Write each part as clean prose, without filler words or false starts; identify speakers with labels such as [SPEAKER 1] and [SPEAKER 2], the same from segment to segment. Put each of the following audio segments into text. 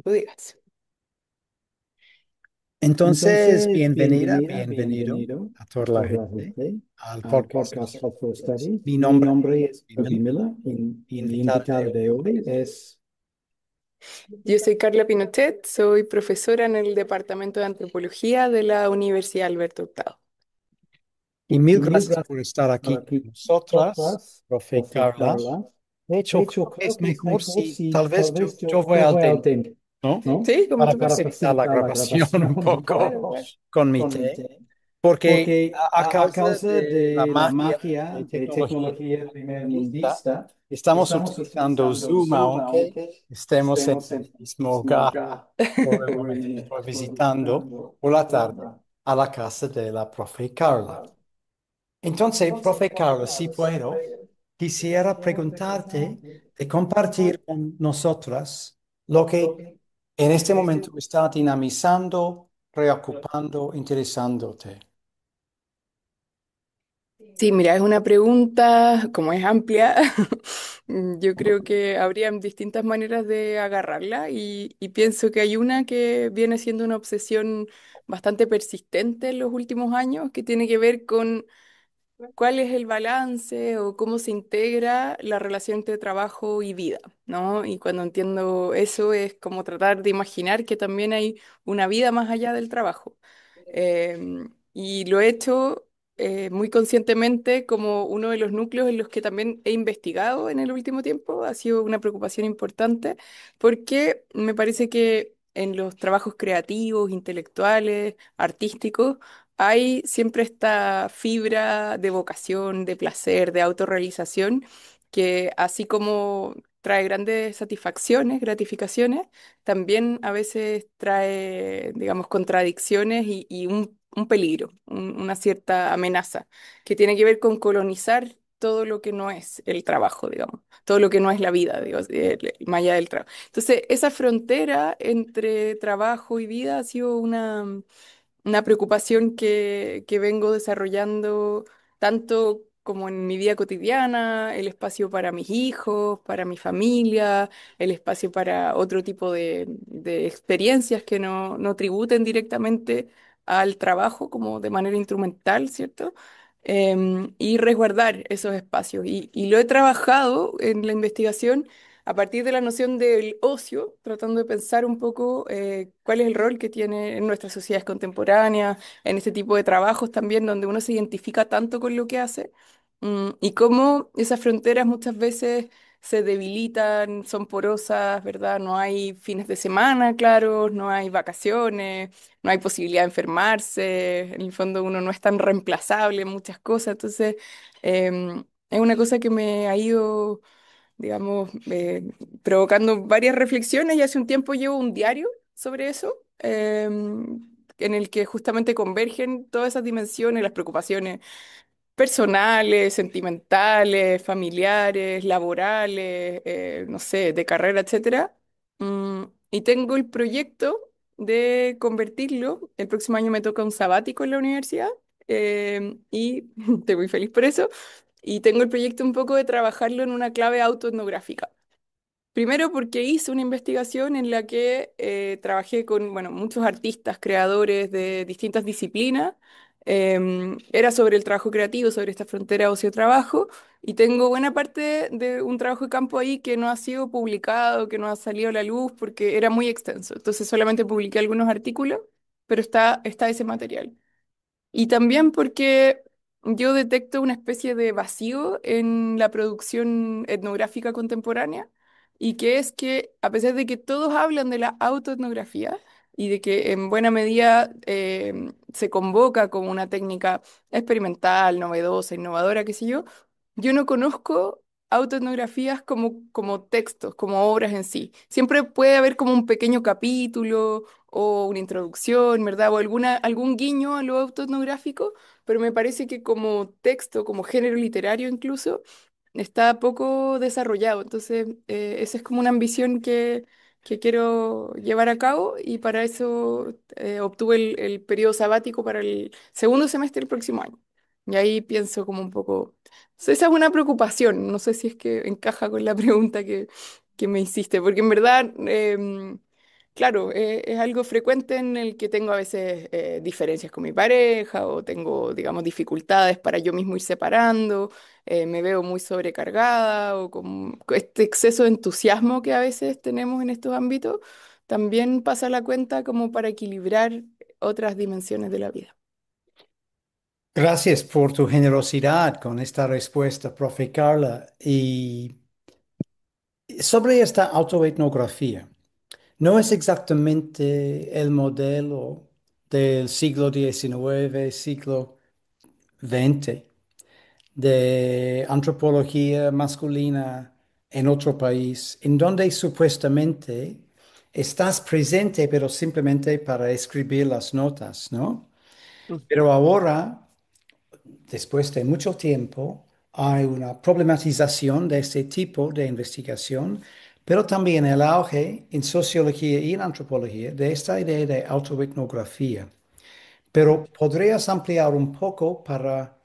[SPEAKER 1] Tú digas.
[SPEAKER 2] Entonces,
[SPEAKER 1] Entonces,
[SPEAKER 2] bienvenida,
[SPEAKER 1] bienvenida,
[SPEAKER 2] bienvenido
[SPEAKER 1] bienvenido
[SPEAKER 2] a
[SPEAKER 1] a
[SPEAKER 2] toda la
[SPEAKER 1] toda la
[SPEAKER 2] gente
[SPEAKER 1] gente
[SPEAKER 2] al
[SPEAKER 1] al
[SPEAKER 2] podcast
[SPEAKER 1] podcast
[SPEAKER 2] Hot
[SPEAKER 1] Hot for
[SPEAKER 2] Studies.
[SPEAKER 1] Studies.
[SPEAKER 2] Mi
[SPEAKER 1] Mi
[SPEAKER 2] nombre
[SPEAKER 1] nombre
[SPEAKER 2] es
[SPEAKER 1] es
[SPEAKER 2] Miller.
[SPEAKER 1] Abimela
[SPEAKER 2] Mi
[SPEAKER 1] y mi
[SPEAKER 2] invitado de
[SPEAKER 1] invitado de
[SPEAKER 2] hoy
[SPEAKER 1] hoy
[SPEAKER 2] es
[SPEAKER 1] es
[SPEAKER 3] Yo soy Carla Pinochet, soy profesora en el Departamento de Antropología de la Universidad Alberto Hurtado.
[SPEAKER 2] y mil
[SPEAKER 1] y mil
[SPEAKER 2] gracias
[SPEAKER 1] gracias
[SPEAKER 2] por estar
[SPEAKER 1] por
[SPEAKER 2] aquí
[SPEAKER 1] aquí
[SPEAKER 2] con
[SPEAKER 1] con
[SPEAKER 2] nosotras,
[SPEAKER 1] nosotras,
[SPEAKER 2] profe
[SPEAKER 1] profe
[SPEAKER 2] Carla.
[SPEAKER 1] Carla.
[SPEAKER 2] De
[SPEAKER 1] De
[SPEAKER 2] hecho,
[SPEAKER 1] hecho,
[SPEAKER 2] creo que
[SPEAKER 1] creo
[SPEAKER 2] es
[SPEAKER 1] que es
[SPEAKER 2] mejor
[SPEAKER 1] mejor
[SPEAKER 2] si
[SPEAKER 1] si
[SPEAKER 2] tal
[SPEAKER 1] tal
[SPEAKER 2] vez
[SPEAKER 1] vez
[SPEAKER 2] yo voy
[SPEAKER 1] yo
[SPEAKER 2] al
[SPEAKER 1] voy al
[SPEAKER 2] tema,
[SPEAKER 1] tema,
[SPEAKER 2] ¿no?
[SPEAKER 1] ¿no?
[SPEAKER 3] Sí, como
[SPEAKER 2] Para
[SPEAKER 3] tú
[SPEAKER 1] Para
[SPEAKER 3] prefieres.
[SPEAKER 2] facilitar la
[SPEAKER 1] facilitar la
[SPEAKER 2] grabación
[SPEAKER 1] grabación
[SPEAKER 2] un
[SPEAKER 1] un
[SPEAKER 2] poco
[SPEAKER 3] Claro,
[SPEAKER 1] poco
[SPEAKER 3] claro.
[SPEAKER 2] con mi
[SPEAKER 1] con mi
[SPEAKER 2] té,
[SPEAKER 1] té.
[SPEAKER 2] porque
[SPEAKER 1] Porque
[SPEAKER 2] a
[SPEAKER 1] a
[SPEAKER 2] causa
[SPEAKER 1] causa
[SPEAKER 2] de la
[SPEAKER 1] de la
[SPEAKER 2] magia de
[SPEAKER 1] magia de
[SPEAKER 2] tecnología
[SPEAKER 1] tecnología
[SPEAKER 2] primermundista,
[SPEAKER 1] primermundista,
[SPEAKER 2] estamos
[SPEAKER 1] estamos
[SPEAKER 2] utilizando
[SPEAKER 1] utilizando
[SPEAKER 2] Zoom,
[SPEAKER 1] Zoom,
[SPEAKER 2] aunque
[SPEAKER 1] aunque
[SPEAKER 2] estemos en
[SPEAKER 1] estemos
[SPEAKER 2] el
[SPEAKER 1] en el
[SPEAKER 2] mismo
[SPEAKER 1] mismo
[SPEAKER 2] hogar.
[SPEAKER 1] lugar.
[SPEAKER 2] Por el
[SPEAKER 1] Por el
[SPEAKER 2] momento
[SPEAKER 1] momento
[SPEAKER 2] estoy
[SPEAKER 1] estoy
[SPEAKER 2] visitando
[SPEAKER 1] visitando
[SPEAKER 2] por la
[SPEAKER 1] por la
[SPEAKER 2] tarde
[SPEAKER 1] tarde.
[SPEAKER 2] a la casa de la profe Carla. Entonces, profe Carla, si puedo, quisiera preguntarte de compartir con nosotras lo que en este momento está dinamizando, preocupando, interesándote.
[SPEAKER 3] Sí, mira, es una pregunta, como es amplia, yo creo que habría distintas maneras de agarrarla y pienso que hay una que viene siendo una obsesión bastante persistente en los últimos años, que tiene que ver con cuál es el balance o cómo se integra la relación entre trabajo y vida, ¿no? Y cuando entiendo eso es como tratar de imaginar que también hay una vida más allá del trabajo. Y lo he hecho muy conscientemente como uno de los núcleos en los que también he investigado en el último tiempo. Ha sido una preocupación importante porque me parece que en los trabajos creativos, intelectuales, artísticos, hay siempre esta fibra de vocación, de placer, de autorrealización, que así como trae grandes satisfacciones, gratificaciones, también a veces trae, digamos, contradicciones y un peligro, una cierta amenaza, que tiene que ver con colonizar todo lo que no es el trabajo, digamos, todo lo que no es la vida, digo, más allá del trabajo. Entonces, esa frontera entre trabajo y vida ha sido una preocupación que vengo desarrollando tanto como en mi vida cotidiana, el espacio para mis hijos, para mi familia, el espacio para otro tipo de experiencias que no tributen directamente al trabajo como de manera instrumental, ¿cierto? Y resguardar esos espacios. Y lo he trabajado en la investigación a partir de la noción del ocio, tratando de pensar un poco cuál es el rol que tiene en nuestras sociedades contemporáneas, en este tipo de trabajos también, donde uno se identifica tanto con lo que hace, y cómo esas fronteras muchas veces se debilitan, son porosas, ¿verdad? No hay fines de semana claros, no hay vacaciones, no hay posibilidad de enfermarse, en el fondo uno no es tan reemplazable en muchas cosas, entonces es una cosa que me ha ido, digamos, provocando varias reflexiones y hace un tiempo llevo un diario sobre eso, en el que justamente convergen todas esas dimensiones, las preocupaciones personales, sentimentales, familiares, laborales, no sé, de carrera, etcétera. Y tengo el proyecto de convertirlo. El próximo año me toca un sabático en la universidad, y estoy muy feliz por eso. Y tengo el proyecto un poco de trabajarlo en una clave autoetnográfica. Primero porque hice una investigación en la que trabajé con, bueno, muchos artistas, creadores de distintas disciplinas. Era sobre el trabajo creativo, sobre esta frontera ocio-trabajo, y tengo buena parte de un trabajo de campo ahí que no ha sido publicado, que no ha salido a la luz porque era muy extenso. Entonces solamente publiqué algunos artículos, pero está ese material. Y también porque yo detecto una especie de vacío en la producción etnográfica contemporánea, y que es que a pesar de que todos hablan de la autoetnografía y de que en buena medida se convoca como una técnica experimental, novedosa, innovadora, qué sé yo no conozco autoetnografías como textos, como obras en sí. Siempre puede haber como un pequeño capítulo o una introducción, ¿verdad? O algún guiño a lo autoetnográfico, pero me parece que como texto, como género literario incluso, está poco desarrollado. Entonces, esa es como una ambición que quiero llevar a cabo, y para eso obtuve el periodo sabático para el segundo semestre del próximo año. Y ahí pienso como un poco... Esa es una preocupación, no sé si es que encaja con la pregunta que me hiciste, porque en verdad... claro, es algo frecuente en el que tengo a veces diferencias con mi pareja o tengo, digamos, dificultades para yo mismo ir separando, me veo muy sobrecargada o con este exceso de entusiasmo que a veces tenemos en estos ámbitos, también pasa la cuenta como para equilibrar otras dimensiones de la vida.
[SPEAKER 2] Gracias por tu generosidad con esta respuesta, profe Carla. Y sobre esta autoetnografía, no es exactamente el modelo del siglo XIX, siglo XX, de antropología masculina en otro país, en donde supuestamente estás presente, pero simplemente para escribir las notas, ¿no?
[SPEAKER 3] Mm.
[SPEAKER 2] Pero ahora, después de mucho tiempo, hay una problematización de este tipo de investigación, pero también el auge en sociología y en antropología de esta idea de autoetnografía. Pero ¿podrías ampliar un poco para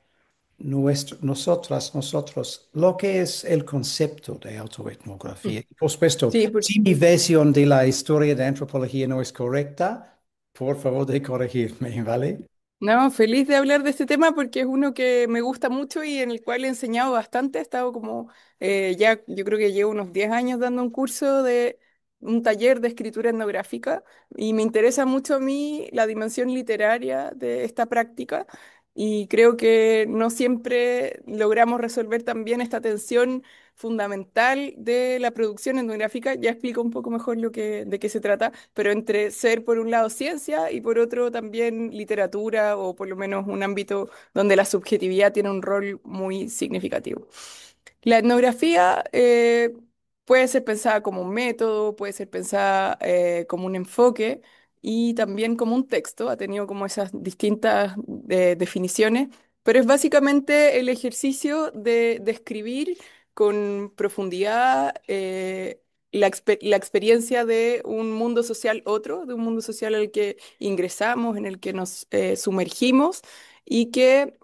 [SPEAKER 2] nosotros, lo que es el concepto de
[SPEAKER 3] Mm.
[SPEAKER 2] autoetnografía? Y por supuesto,
[SPEAKER 3] Sí,
[SPEAKER 2] si mi versión de la historia de antropología no es correcta, por favor de corregirme, ¿vale?
[SPEAKER 3] no, feliz de hablar de este tema porque es uno que me gusta mucho y en el cual he enseñado bastante. He estado como, ya, yo creo que llevo unos 10 años dando un curso de un taller de escritura etnográfica y me interesa mucho a mí la dimensión literaria de esta práctica y creo que no siempre logramos resolver también esta tensión fundamental de la producción etnográfica. Ya explico un poco mejor de qué se trata, pero entre ser por un lado ciencia y por otro también literatura o por lo menos un ámbito donde la subjetividad tiene un rol muy significativo. La etnografía puede ser pensada como un método, puede ser pensada como un enfoque y también como un texto. Ha tenido como esas distintas definiciones, pero es básicamente el ejercicio de describir con profundidad la experiencia de un mundo social otro, de un mundo social al que ingresamos, en el que nos sumergimos y que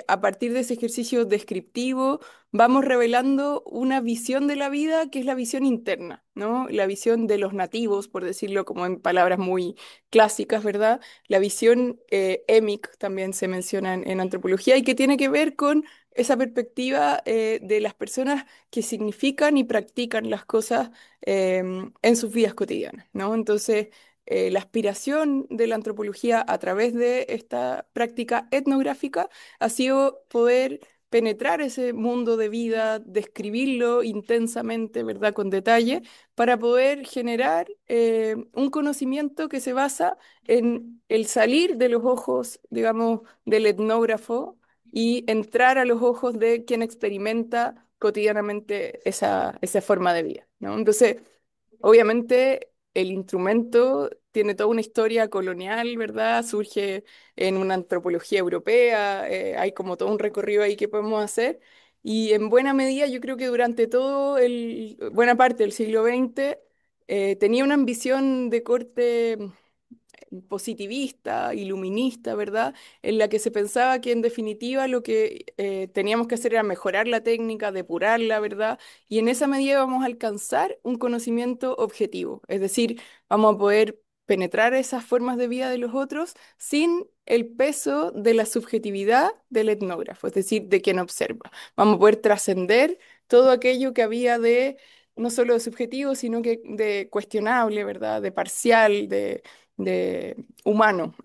[SPEAKER 3] a partir de ese ejercicio descriptivo vamos revelando una visión de la vida que es la visión interna, ¿no? La visión de los nativos, por decirlo como en palabras muy clásicas, ¿verdad? La visión émic también se menciona en antropología y que tiene que ver con esa perspectiva de las personas que significan y practican las cosas en sus vidas cotidianas, ¿no? Entonces, la aspiración de la antropología a través de esta práctica etnográfica ha sido poder penetrar ese mundo de vida, describirlo intensamente, ¿verdad? Con detalle, para poder generar un conocimiento que se basa en el salir de los ojos, digamos, del etnógrafo y entrar a los ojos de quien experimenta cotidianamente esa forma de vida, ¿no? Entonces, obviamente, el instrumento tiene toda una historia colonial, ¿verdad? Surge en una antropología europea, hay como todo un recorrido ahí que podemos hacer. Y en buena medida, yo creo que durante buena parte del siglo XX, tenía una ambición de corte positivista, iluminista, ¿verdad? En la que se pensaba que en definitiva lo que teníamos que hacer era mejorar la técnica, depurarla, ¿verdad? Y en esa medida vamos a alcanzar un conocimiento objetivo, es decir, vamos a poder penetrar esas formas de vida de los otros sin el peso de la subjetividad del etnógrafo, es decir, de quien observa. Vamos a poder trascender todo aquello que había de no solo de subjetivo, sino que de cuestionable, ¿verdad? De parcial, de humano.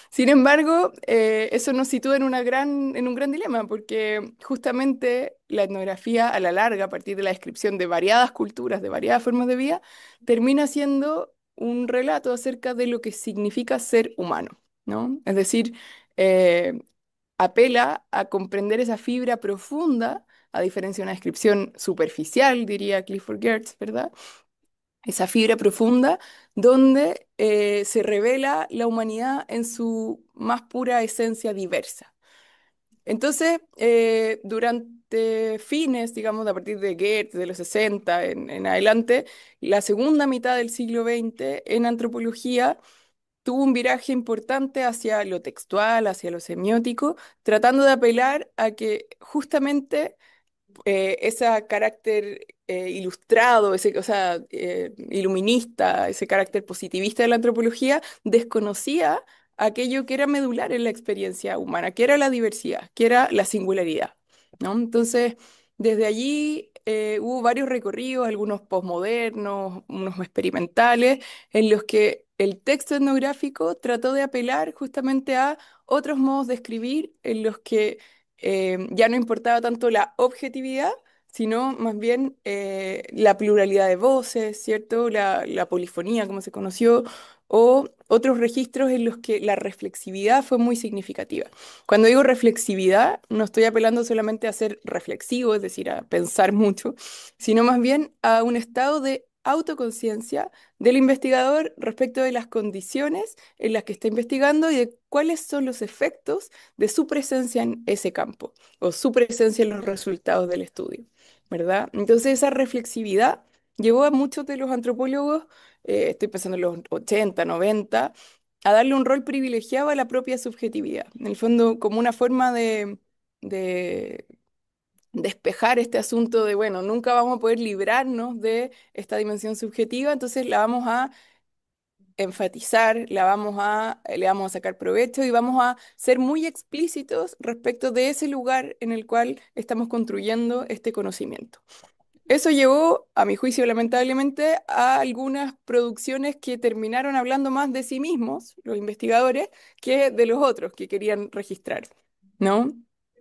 [SPEAKER 3] Sin embargo, eso nos sitúa en un gran dilema, porque justamente la etnografía a la larga, a partir de la descripción de variadas culturas, de variadas formas de vida, termina siendo un relato acerca de lo que significa ser humano, ¿no? Es decir, eh, apela a comprender esa fibra profunda, a diferencia de una descripción superficial, diría Clifford Geertz, ¿verdad? Esa fibra profunda donde se revela la humanidad en su más pura esencia diversa. Entonces, durante fines, digamos, a partir de Goethe, de los 60 en adelante, la segunda mitad del siglo XX en antropología tuvo un viraje importante hacia lo textual, hacia lo semiótico, tratando de apelar a que justamente ese carácter ilustrado, ese, o sea, iluminista, ese carácter positivista de la antropología, desconocía aquello que era medular en la experiencia humana, que era la diversidad, que era la singularidad, ¿no? Entonces, desde allí hubo varios recorridos, algunos posmodernos, unos experimentales, en los que el texto etnográfico trató de apelar justamente a otros modos de escribir en los que ya no importaba tanto la objetividad, sino más bien la pluralidad de voces, ¿cierto? La polifonía, como se conoció, o otros registros en los que la reflexividad fue muy significativa. Cuando digo reflexividad, no estoy apelando solamente a ser reflexivo, es decir, a pensar mucho, sino más bien a un estado de autoconciencia del investigador respecto de las condiciones en las que está investigando y de cuáles son los efectos de su presencia en ese campo o su presencia en los resultados del estudio, ¿verdad? Entonces esa reflexividad llevó a muchos de los antropólogos, estoy pensando en los 80, 90, a darle un rol privilegiado a la propia subjetividad, en el fondo como una forma de despejar este asunto de, bueno, nunca vamos a poder librarnos de esta dimensión subjetiva, entonces la vamos a enfatizar, le vamos a sacar provecho y vamos a ser muy explícitos respecto de ese lugar en el cual estamos construyendo este conocimiento. Eso llevó, a mi juicio, lamentablemente, a algunas producciones que terminaron hablando más de sí mismos, los investigadores, que de los otros que querían registrar, ¿no?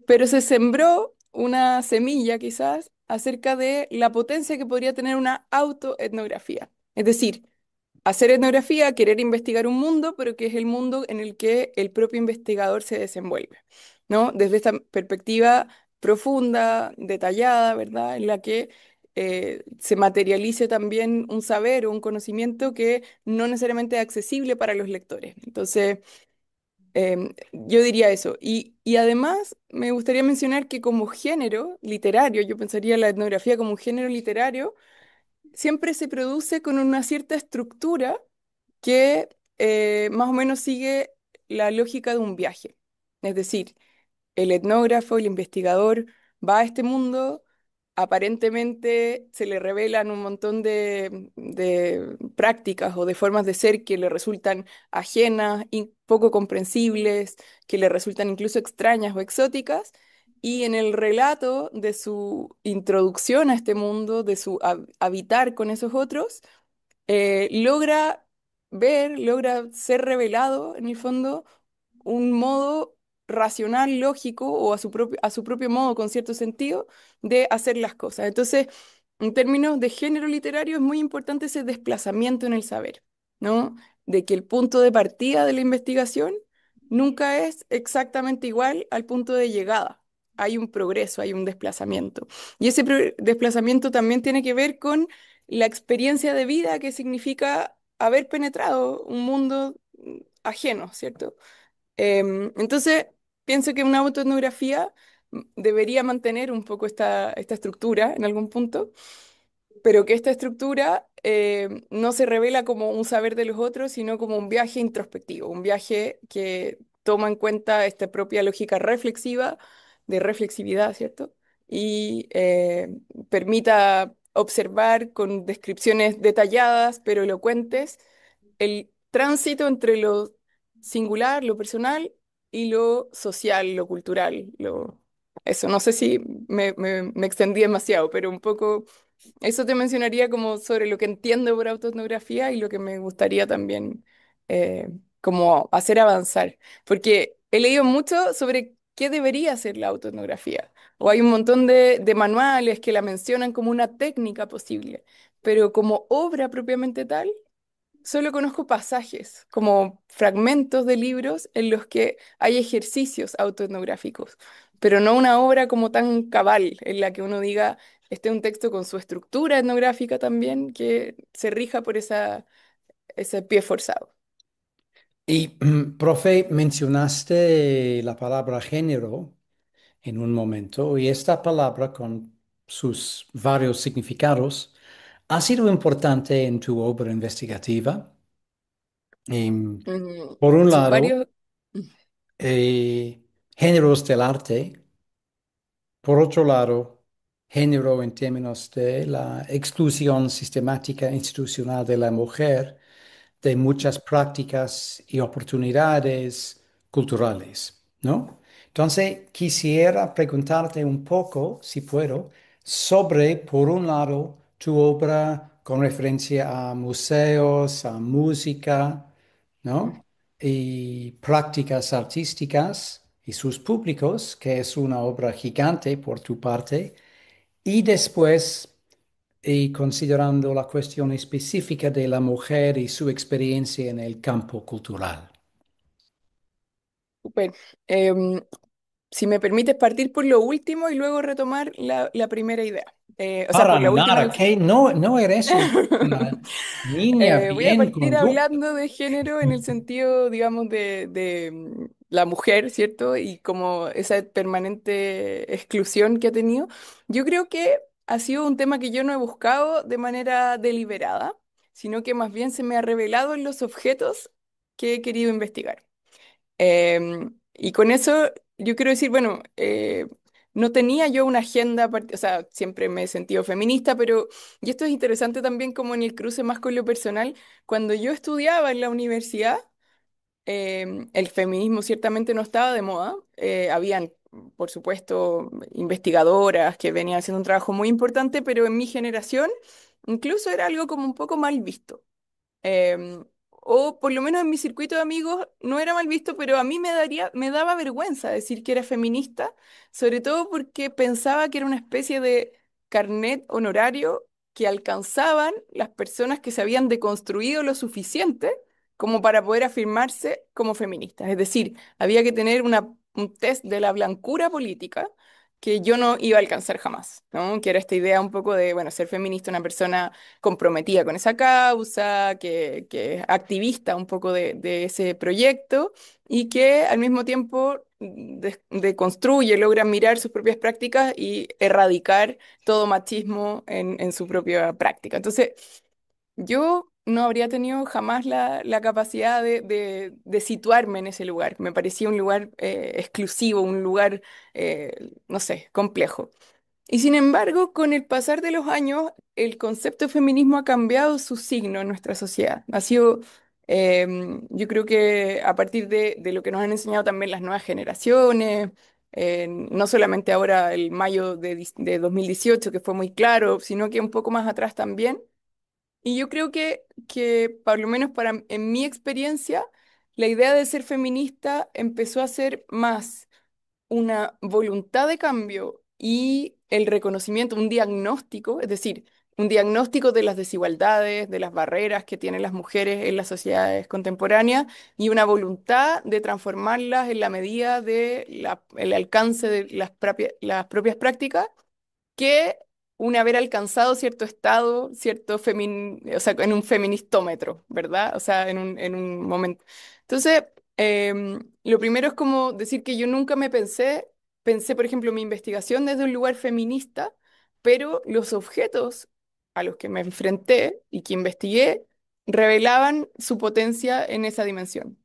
[SPEAKER 3] Pero se sembró una semilla, quizás, acerca de la potencia que podría tener una autoetnografía. Es decir, hacer etnografía, querer investigar un mundo, pero que es el mundo en el que el propio investigador se desenvuelve, ¿no? Desde esta perspectiva profunda, detallada, ¿verdad? En la que se materialice también un saber o un conocimiento que no necesariamente es accesible para los lectores. Entonces, yo diría eso. Y además me gustaría mencionar que como género literario, yo pensaría la etnografía como un género literario, siempre se produce con una cierta estructura que más o menos sigue la lógica de un viaje. Es decir, el etnógrafo, el investigador, va a este mundo, aparentemente se le revelan un montón de prácticas o de formas de ser que le resultan ajenas y poco comprensibles, que le resultan incluso extrañas o exóticas. Y en el relato de su introducción a este mundo, de su habitar con esos otros, logra logra ser revelado en el fondo un modo racional, lógico o a su propio modo, con cierto sentido, de hacer las cosas. Entonces, en términos de género literario, es muy importante ese desplazamiento en el saber, ¿no? De que el punto de partida de la investigación nunca es exactamente igual al punto de llegada. Hay un progreso, hay un desplazamiento. Y ese desplazamiento también tiene que ver con la experiencia de vida que significa haber penetrado un mundo ajeno, ¿cierto? Entonces, pienso que una autoetnografía debería mantener un poco esta estructura en algún punto, pero que esta estructura no se revela como un saber de los otros, sino como un viaje introspectivo, un viaje que toma en cuenta esta propia lógica reflexiva, de reflexividad, ¿cierto? Y permita observar con descripciones detalladas, pero elocuentes, el tránsito entre lo singular, lo personal, y lo social, lo cultural, lo... Eso, no sé si me extendí demasiado, pero un poco eso te mencionaría como sobre lo que entiendo por autoetnografía y lo que me gustaría también como hacer avanzar. Porque he leído mucho sobre qué debería ser la autoetnografía. O hay un montón de manuales que la mencionan como una técnica posible, pero como obra propiamente tal, solo conozco pasajes, como fragmentos de libros en los que hay ejercicios autoetnográficos, pero no una obra como tan cabal en la que uno diga, este es un texto con su estructura etnográfica también, que se rija por ese pie forzado.
[SPEAKER 2] Y, profe, mencionaste la palabra género en un momento y esta palabra con sus varios significados ha sido importante en tu obra investigativa. Em, por un
[SPEAKER 3] Sí,
[SPEAKER 2] lado,
[SPEAKER 3] varios.
[SPEAKER 2] géneros del arte, por otro lado, género en términos de la exclusión sistemática e institucional de la mujer de muchas prácticas y oportunidades culturales, ¿no? Entonces, quisiera preguntarte un poco, si puedo, sobre, por un lado, tu obra con referencia a museos, a música, ¿no? Y prácticas artísticas y sus públicos, que es una obra gigante por tu parte, y después, y considerando la cuestión específica de la mujer y su experiencia en el campo cultural.
[SPEAKER 3] Súper. Em, si me permites partir por lo último y luego retomar la primera idea. O sea,
[SPEAKER 2] Para
[SPEAKER 3] por la última.
[SPEAKER 2] nada, que no, no eres una niña
[SPEAKER 3] Voy a
[SPEAKER 2] bien
[SPEAKER 3] partir
[SPEAKER 2] conducta.
[SPEAKER 3] hablando de género en el sentido, digamos, de la mujer, ¿cierto? Y como esa permanente exclusión que ha tenido. Yo creo que ha sido un tema que yo no he buscado de manera deliberada, sino que más bien se me ha revelado en los objetos que he querido investigar. Y con eso yo quiero decir, bueno, no tenía yo una agenda, o sea, siempre me he sentido feminista, pero, y esto es interesante también como en el cruce más con lo personal, cuando yo estudiaba en la universidad, el feminismo ciertamente no estaba de moda, habían, por supuesto, investigadoras que venían haciendo un trabajo muy importante, pero en mi generación incluso era algo como un poco mal visto. O por lo menos en mi circuito de amigos no era mal visto, pero a mí me daba vergüenza decir que era feminista, sobre todo porque pensaba que era una especie de carnet honorario que alcanzaban las personas que se habían deconstruido lo suficiente como para poder afirmarse como feministas. Es decir, había que tener un test de la blancura política que yo no iba a alcanzar jamás, ¿no? Que era esta idea un poco de, bueno, ser feminista, una persona comprometida con esa causa, que es activista un poco de ese proyecto y que al mismo tiempo deconstruye, logra mirar sus propias prácticas y erradicar todo machismo en su propia práctica. Entonces, yo no habría tenido jamás la capacidad de situarme en ese lugar. Me parecía un lugar exclusivo, un lugar, no sé, complejo. Y sin embargo, con el pasar de los años, el concepto de feminismo ha cambiado su signo en nuestra sociedad. Ha sido, yo creo que a partir de lo que nos han enseñado también las nuevas generaciones, no solamente ahora el mayo de 2018, que fue muy claro, sino que un poco más atrás también. Y yo creo que por lo menos en mi experiencia, la idea de ser feminista empezó a ser más una voluntad de cambio y el reconocimiento, un diagnóstico, es decir, un diagnóstico de las desigualdades, de las barreras que tienen las mujeres en las sociedades contemporáneas y una voluntad de transformarlas en la medida de el alcance de las propias prácticas que un haber alcanzado cierto estado, o sea, en un feministómetro, ¿verdad? O sea, en un momento. Entonces, lo primero es como decir que yo nunca pensé, por ejemplo, mi investigación desde un lugar feminista, pero los objetos a los que me enfrenté y que investigué revelaban su potencia en esa dimensión.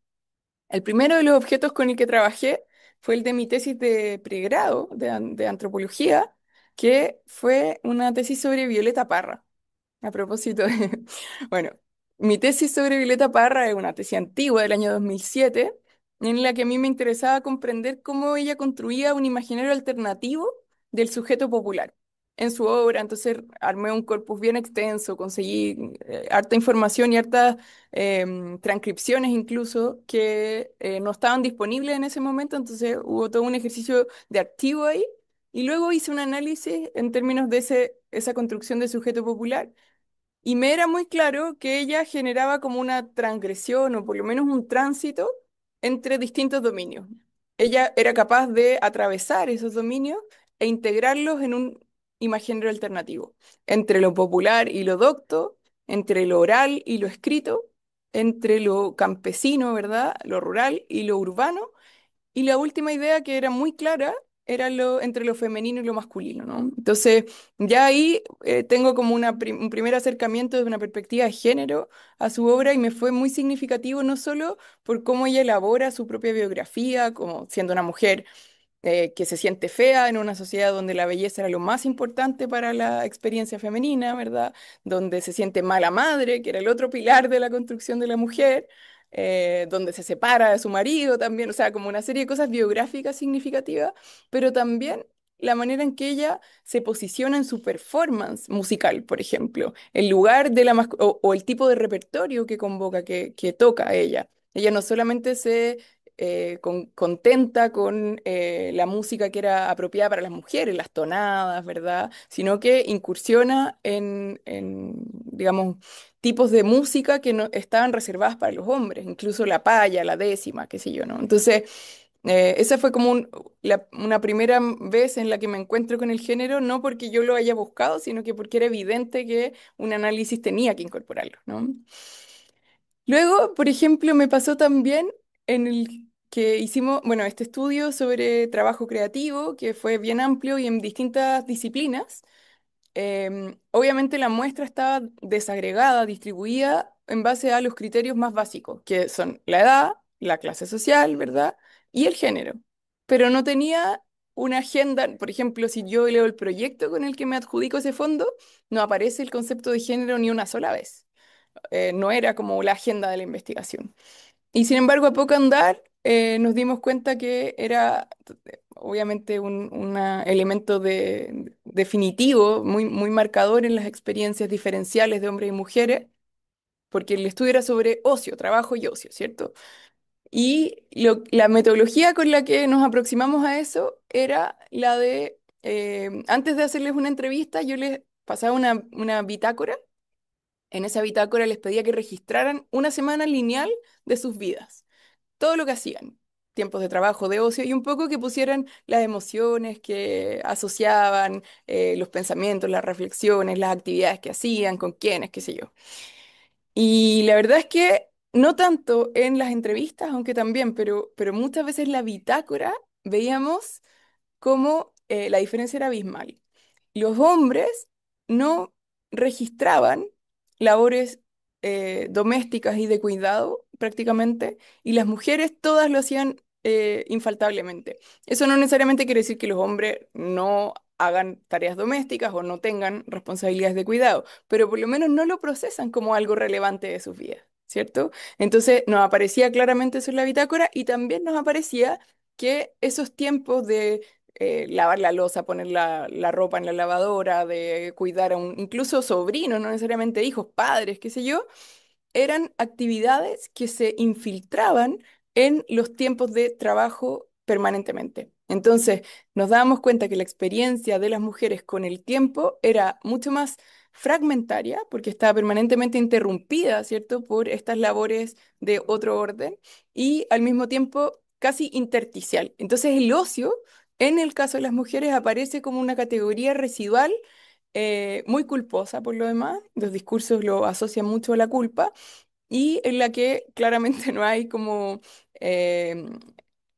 [SPEAKER 3] El primero de los objetos con el que trabajé fue el de mi tesis de pregrado de antropología, que fue una tesis sobre Violeta Parra. A propósito de... Bueno, mi tesis sobre Violeta Parra es una tesis antigua del año 2007, en la que a mí me interesaba comprender cómo ella construía un imaginario alternativo del sujeto popular en su obra. Entonces armé un corpus bien extenso, conseguí harta información y hartas transcripciones incluso que no estaban disponibles en ese momento, entonces hubo todo un ejercicio de archivo ahí. Y luego hice un análisis en términos de esa construcción de sujeto popular y me era muy claro que ella generaba como una transgresión o por lo menos un tránsito entre distintos dominios. Ella era capaz de atravesar esos dominios e integrarlos en un imaginario alternativo, entre lo popular y lo docto, entre lo oral y lo escrito, entre lo campesino, ¿verdad? Lo rural y lo urbano, y la última idea que era muy clara era entre lo femenino y lo masculino, ¿no? Entonces, ya ahí tengo como un primer acercamiento desde una perspectiva de género a su obra y me fue muy significativo no solo por cómo ella elabora su propia biografía, como siendo una mujer que se siente fea en una sociedad donde la belleza era lo más importante para la experiencia femenina, ¿verdad? Donde se siente mala madre, que era el otro pilar de la construcción de la mujer, donde se separa de su marido también, o sea, como una serie de cosas biográficas significativas, pero también la manera en que ella se posiciona en su performance musical, por ejemplo, el lugar de o el tipo de repertorio que convoca, que toca ella. Ella no solamente se contenta con la música que era apropiada para las mujeres, las tonadas, ¿verdad? Sino que incursiona digamos, tipos de música que no estaban reservadas para los hombres, incluso la paya, la décima, qué sé yo, ¿no? Entonces, esa fue como una primera vez en la que me encuentro con el género, no porque yo lo haya buscado, sino que porque era evidente que un análisis tenía que incorporarlo, ¿no? Luego, por ejemplo, me pasó también en el que hicimos, bueno, este estudio sobre trabajo creativo, que fue bien amplio y en distintas disciplinas. Obviamente la muestra estaba desagregada, distribuida en base a los criterios más básicos, que son la edad, la clase social, ¿verdad? Y el género. Pero no tenía una agenda, por ejemplo, si yo leo el proyecto con el que me adjudico ese fondo, no aparece el concepto de género ni una sola vez. No era como la agenda de la investigación. Y sin embargo, a poco andar, nos dimos cuenta que era obviamente un elemento definitivo, muy marcador en las experiencias diferenciales de hombres y mujeres, porque el estudio era sobre ocio, trabajo y ocio, ¿cierto? Y la metodología con la que nos aproximamos a eso era la de, antes de hacerles una entrevista, yo les pasaba una bitácora. En esa bitácora les pedía que registraran una semana lineal de sus vidas, todo lo que hacían, tiempos de trabajo, de ocio, y un poco que pusieran las emociones que asociaban, los pensamientos, las reflexiones, las actividades que hacían, con quiénes, qué sé yo. Y la verdad es que no tanto en las entrevistas, aunque también, pero muchas veces la bitácora veíamos cómo la diferencia era abismal. Los hombres no registraban labores domésticas y de cuidado prácticamente, y las mujeres todas lo hacían infaltablemente. Eso no necesariamente quiere decir que los hombres no hagan tareas domésticas o no tengan responsabilidades de cuidado, pero por lo menos no lo procesan como algo relevante de sus vidas, ¿cierto? Entonces nos aparecía claramente eso en la bitácora y también nos aparecía que esos tiempos de lavar la loza, poner la ropa en la lavadora, de cuidar a un, incluso sobrinos, no necesariamente hijos, padres, qué sé yo, eran actividades que se infiltraban en los tiempos de trabajo permanentemente. Entonces, nos dábamos cuenta que la experiencia de las mujeres con el tiempo era mucho más fragmentaria, porque estaba permanentemente interrumpida, ¿cierto?, por estas labores de otro orden, y al mismo tiempo casi intersticial. Entonces, el ocio, en el caso de las mujeres, aparece como una categoría residual muy culposa por lo demás. Los discursos lo asocian mucho a la culpa y en la que claramente no hay como eh,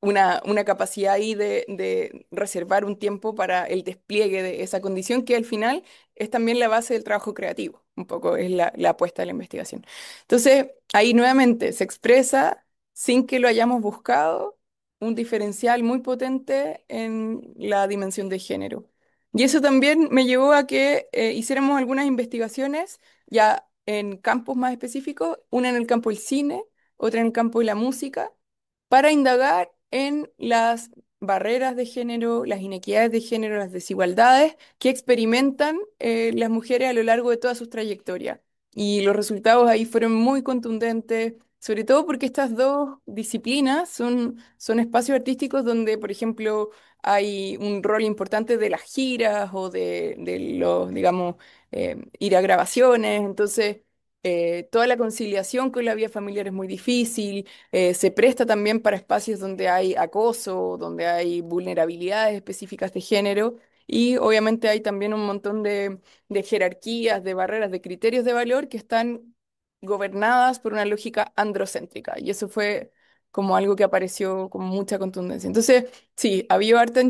[SPEAKER 3] una capacidad ahí de reservar un tiempo para el despliegue de esa condición que al final es también la base del trabajo creativo, un poco es la apuesta de la investigación. Entonces, ahí nuevamente se expresa, sin que lo hayamos buscado, un diferencial muy potente en la dimensión de género. Y eso también me llevó a que hiciéramos algunas investigaciones ya en campos más específicos, una en el campo del cine, otra en el campo de la música, para indagar en las barreras de género, las inequidades de género, las desigualdades que experimentan las mujeres a lo largo de toda sus trayectorias. Y los resultados ahí fueron muy contundentes, sobre todo porque estas dos disciplinas son espacios artísticos donde, por ejemplo, hay un rol importante de las giras o de los, digamos, ir a grabaciones. Entonces, toda la conciliación con la vida familiar es muy difícil. Se presta también para espacios donde hay acoso, donde hay vulnerabilidades específicas de género. Y obviamente hay también un montón de jerarquías, de barreras, de criterios de valor que están gobernadas por una lógica androcéntrica. Y eso fue como algo que apareció con mucha contundencia. Entonces, sí, había harta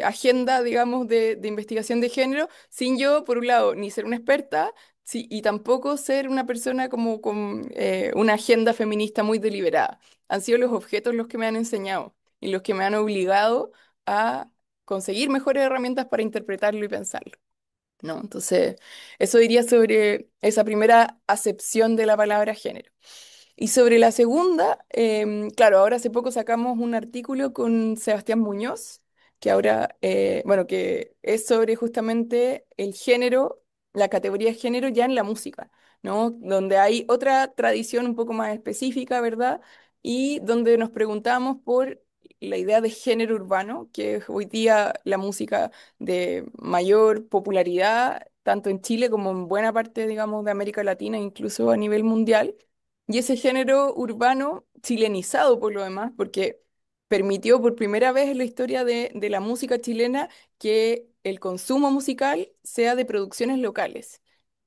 [SPEAKER 3] agenda, digamos, de investigación de género, sin yo, por un lado, ni ser una experta, sí, y tampoco ser una persona como con una agenda feminista muy deliberada. Han sido los objetos los que me han enseñado y los que me han obligado a conseguir mejores herramientas para interpretarlo y pensarlo, ¿no? Entonces, eso diría sobre esa primera acepción de la palabra género. Y sobre la segunda, claro, ahora hace poco sacamos un artículo con Sebastián Muñoz, que ahora, bueno, que es sobre justamente el género, la categoría de género ya en la música, ¿no? Donde hay otra tradición un poco más específica, ¿verdad? Y donde nos preguntamos por la idea de género urbano, que es hoy día la música de mayor popularidad, tanto en Chile como en buena parte, digamos, de América Latina, incluso a nivel mundial. Y ese género urbano, chilenizado por lo demás, porque permitió por primera vez en la historia de la música chilena que el consumo musical sea de producciones locales,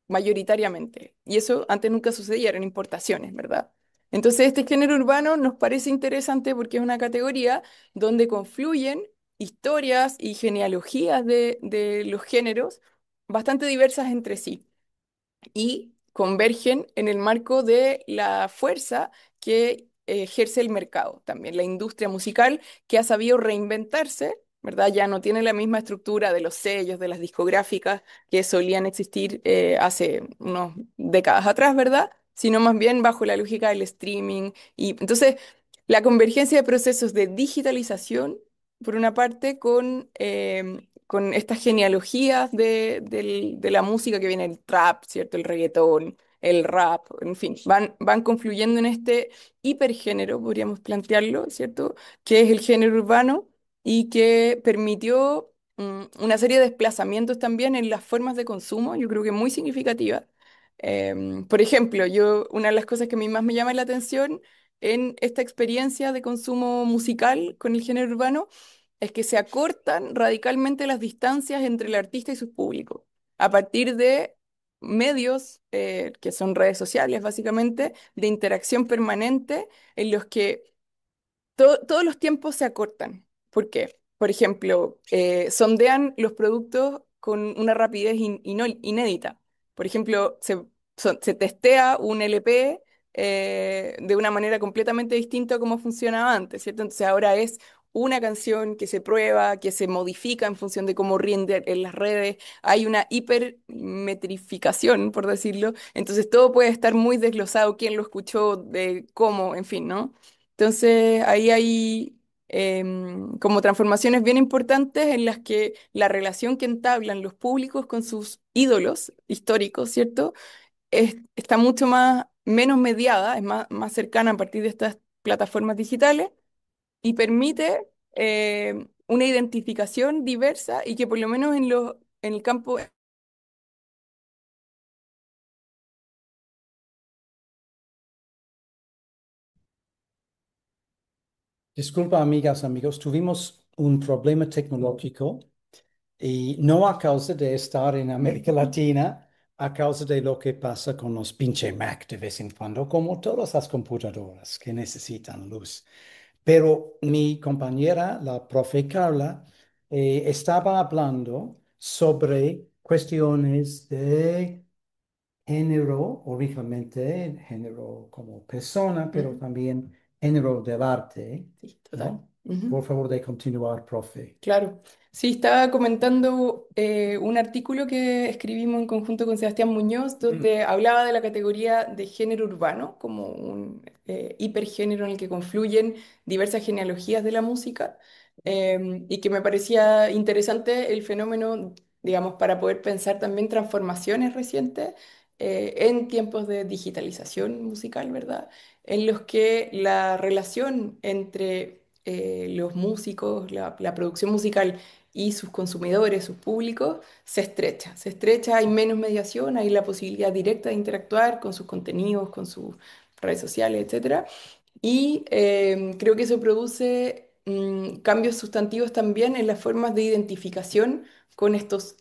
[SPEAKER 3] mayoritariamente. Y eso antes nunca sucedía, eran importaciones, ¿verdad? Entonces este género urbano nos parece interesante porque es una categoría donde confluyen historias y genealogías de los géneros bastante diversas entre sí y convergen en el marco de la fuerza que ejerce el mercado, también la industria musical que ha sabido reinventarse, ¿verdad? Ya no tiene la misma estructura de los sellos, de las discográficas que solían existir hace unas décadas atrás, ¿verdad? Sino más bien bajo la lógica del streaming. Y entonces, la convergencia de procesos de digitalización, por una parte, con estas genealogías de la música que viene el trap, ¿cierto? El reggaetón, el rap, en fin, van confluyendo en este hipergénero, podríamos plantearlo, ¿cierto? Que es el género urbano y que permitió una serie de desplazamientos también en las formas de consumo, yo creo que muy significativas. Por ejemplo, una de las cosas que a mí más me llama la atención en esta experiencia de consumo musical con el género urbano es que se acortan radicalmente las distancias entre el artista y su público, a partir de medios, que son redes sociales básicamente, de interacción permanente en los que todos los tiempos se acortan. ¿Por qué? Por ejemplo, sondean los productos con una rapidez inédita. Por ejemplo, se testea un LP de una manera completamente distinta a cómo funcionaba antes, ¿cierto? Entonces ahora es una canción que se prueba, que se modifica en función de cómo rinde en las redes. Hay una hipermetrificación, por decirlo. Entonces todo puede estar muy desglosado, quién lo escuchó, de cómo, en fin, ¿no? Entonces, ahí hay como transformaciones bien importantes en las que la relación que entablan los públicos con sus ídolos históricos, ¿cierto? Está mucho menos mediada, es más cercana a partir de estas plataformas digitales y permite una identificación diversa y que por lo menos en el campo.
[SPEAKER 2] Disculpa, amigas, amigos, tuvimos un problema tecnológico y no a causa de estar en América Latina, a causa de lo que pasa con los pinche Mac de vez en cuando, como todas las computadoras que necesitan luz. Pero mi compañera, la profe Carla, estaba hablando sobre cuestiones de género, originalmente género como persona, pero
[SPEAKER 3] Ujú,
[SPEAKER 2] también género del arte,
[SPEAKER 3] sí, total.
[SPEAKER 2] ¿no?
[SPEAKER 3] Ujú.
[SPEAKER 2] Por favor, de continuar, profe.
[SPEAKER 3] Claro. Sí, estaba comentando un artículo que escribimos en conjunto con Sebastián Muñoz, donde hablaba de la categoría de género urbano, como un hipergénero en el que confluyen diversas genealogías de la música, y que me parecía interesante el fenómeno, digamos, para poder pensar también transformaciones recientes en tiempos de digitalización musical, ¿verdad? En los que la relación entre los músicos, la producción musical y sus consumidores, sus públicos, se estrecha, hay menos mediación, hay la posibilidad directa de interactuar con sus contenidos, con sus redes sociales, etcétera. Y creo que eso produce cambios sustantivos también en las formas de identificación con estos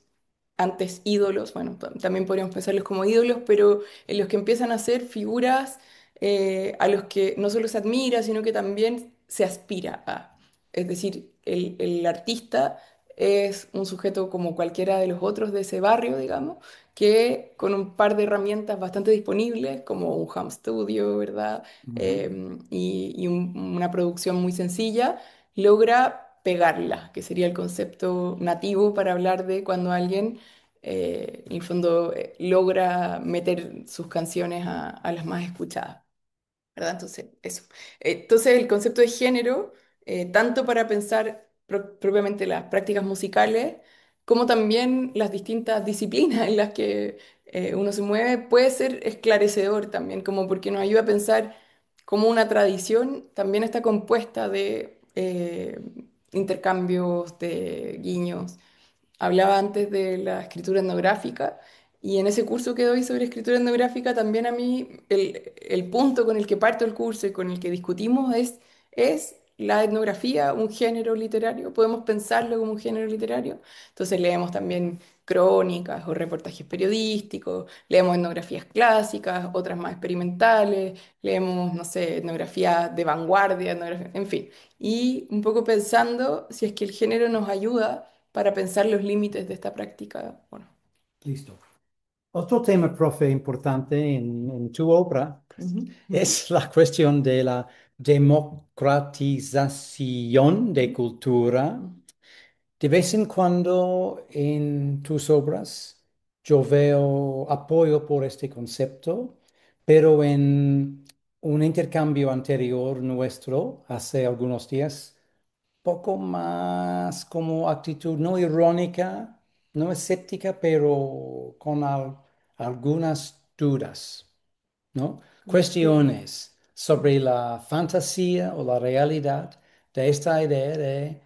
[SPEAKER 3] antes ídolos, bueno, también podríamos pensarlos como ídolos, pero en los que empiezan a ser figuras a los que no solo se admira, sino que también se aspira a. Es decir, el artista es un sujeto como cualquiera de los otros de ese barrio, digamos, que con un par de herramientas bastante disponibles, como un home studio, ¿verdad?
[SPEAKER 2] Ujú.
[SPEAKER 3] Y una producción muy sencilla, logra pegarla, que sería el concepto nativo para hablar de cuando alguien, en el fondo, logra meter sus canciones a las más escuchadas. ¿Verdad? Entonces, eso. Entonces, el concepto de género, tanto para pensar propiamente las prácticas musicales, como también las distintas disciplinas en las que uno se mueve, puede ser esclarecedor también, como porque nos ayuda a pensar cómo una tradición también está compuesta de intercambios, de guiños. Hablaba antes de la escritura etnográfica y en ese curso que doy sobre escritura etnográfica también a mí el punto con el que parto el curso y con el que discutimos es la etnografía un género literario? ¿Podemos pensarlo como un género literario? Entonces leemos también crónicas o reportajes periodísticos, leemos etnografías clásicas, otras más experimentales, leemos, no sé, etnografía de vanguardia, en fin. Y un poco pensando si es que el género nos ayuda para pensar los límites de esta práctica. Bueno,
[SPEAKER 2] Listo. Otro tema, profe, importante en tu obra
[SPEAKER 3] ujú,
[SPEAKER 2] es la cuestión de la democratización de cultura.
[SPEAKER 3] ujú.
[SPEAKER 2] De vez en cuando en tus obras yo veo apoyo por este concepto, pero en un intercambio anterior nuestro, hace algunos días, poco más como actitud no irónica, no escéptica, pero con algunas dudas, ¿no?
[SPEAKER 3] Ok.
[SPEAKER 2] Cuestiones sobre la fantasía o la realidad de esta idea de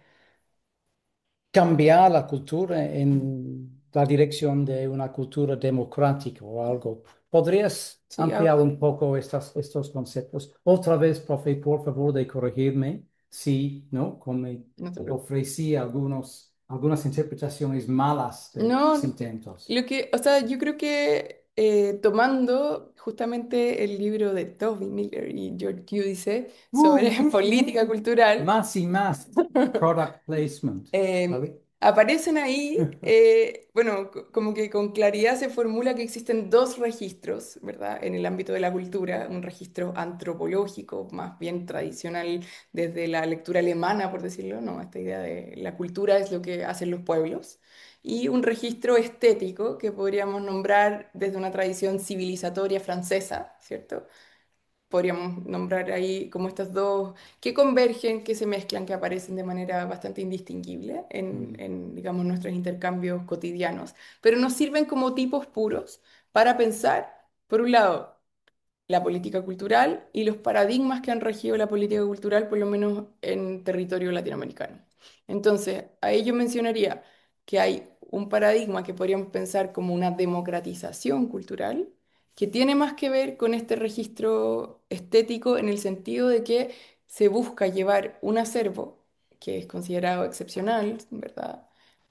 [SPEAKER 2] cambiar la cultura en la dirección de una cultura democrática o algo. ¿Podrías
[SPEAKER 3] Sí,
[SPEAKER 2] ampliar un poco estos conceptos? Otra vez, profe, por favor, de corregirme si, ¿no? Como
[SPEAKER 3] no te preocupes.
[SPEAKER 2] ofrecí algunas interpretaciones malas de tus
[SPEAKER 3] No,
[SPEAKER 2] intentos.
[SPEAKER 3] lo que, o sea, yo creo que tomando justamente el libro de Toby Miller y George Giudice sobre
[SPEAKER 2] Uh,
[SPEAKER 3] política cultural,
[SPEAKER 2] más y más product placement, ¿vale?
[SPEAKER 3] Aparecen ahí, bueno, como que con claridad se formula que existen dos registros, ¿verdad? En el ámbito de la cultura, un registro antropológico, más bien tradicional desde la lectura alemana, por decirlo, ¿no? Esta idea de la cultura es lo que hacen los pueblos, y un registro estético que podríamos nombrar desde una tradición civilizatoria francesa, ¿cierto? Podríamos nombrar ahí como estas dos que convergen, que se mezclan, que aparecen de manera bastante indistinguible
[SPEAKER 2] Mm,
[SPEAKER 3] digamos, nuestros intercambios cotidianos, pero nos sirven como tipos puros para pensar, por un lado, la política cultural y los paradigmas que han regido la política cultural, por lo menos en territorio latinoamericano. Entonces, a ello mencionaría que hay un paradigma que podríamos pensar como una democratización cultural, que tiene más que ver con este registro estético en el sentido de que se busca llevar un acervo, que es considerado excepcional, ¿verdad?,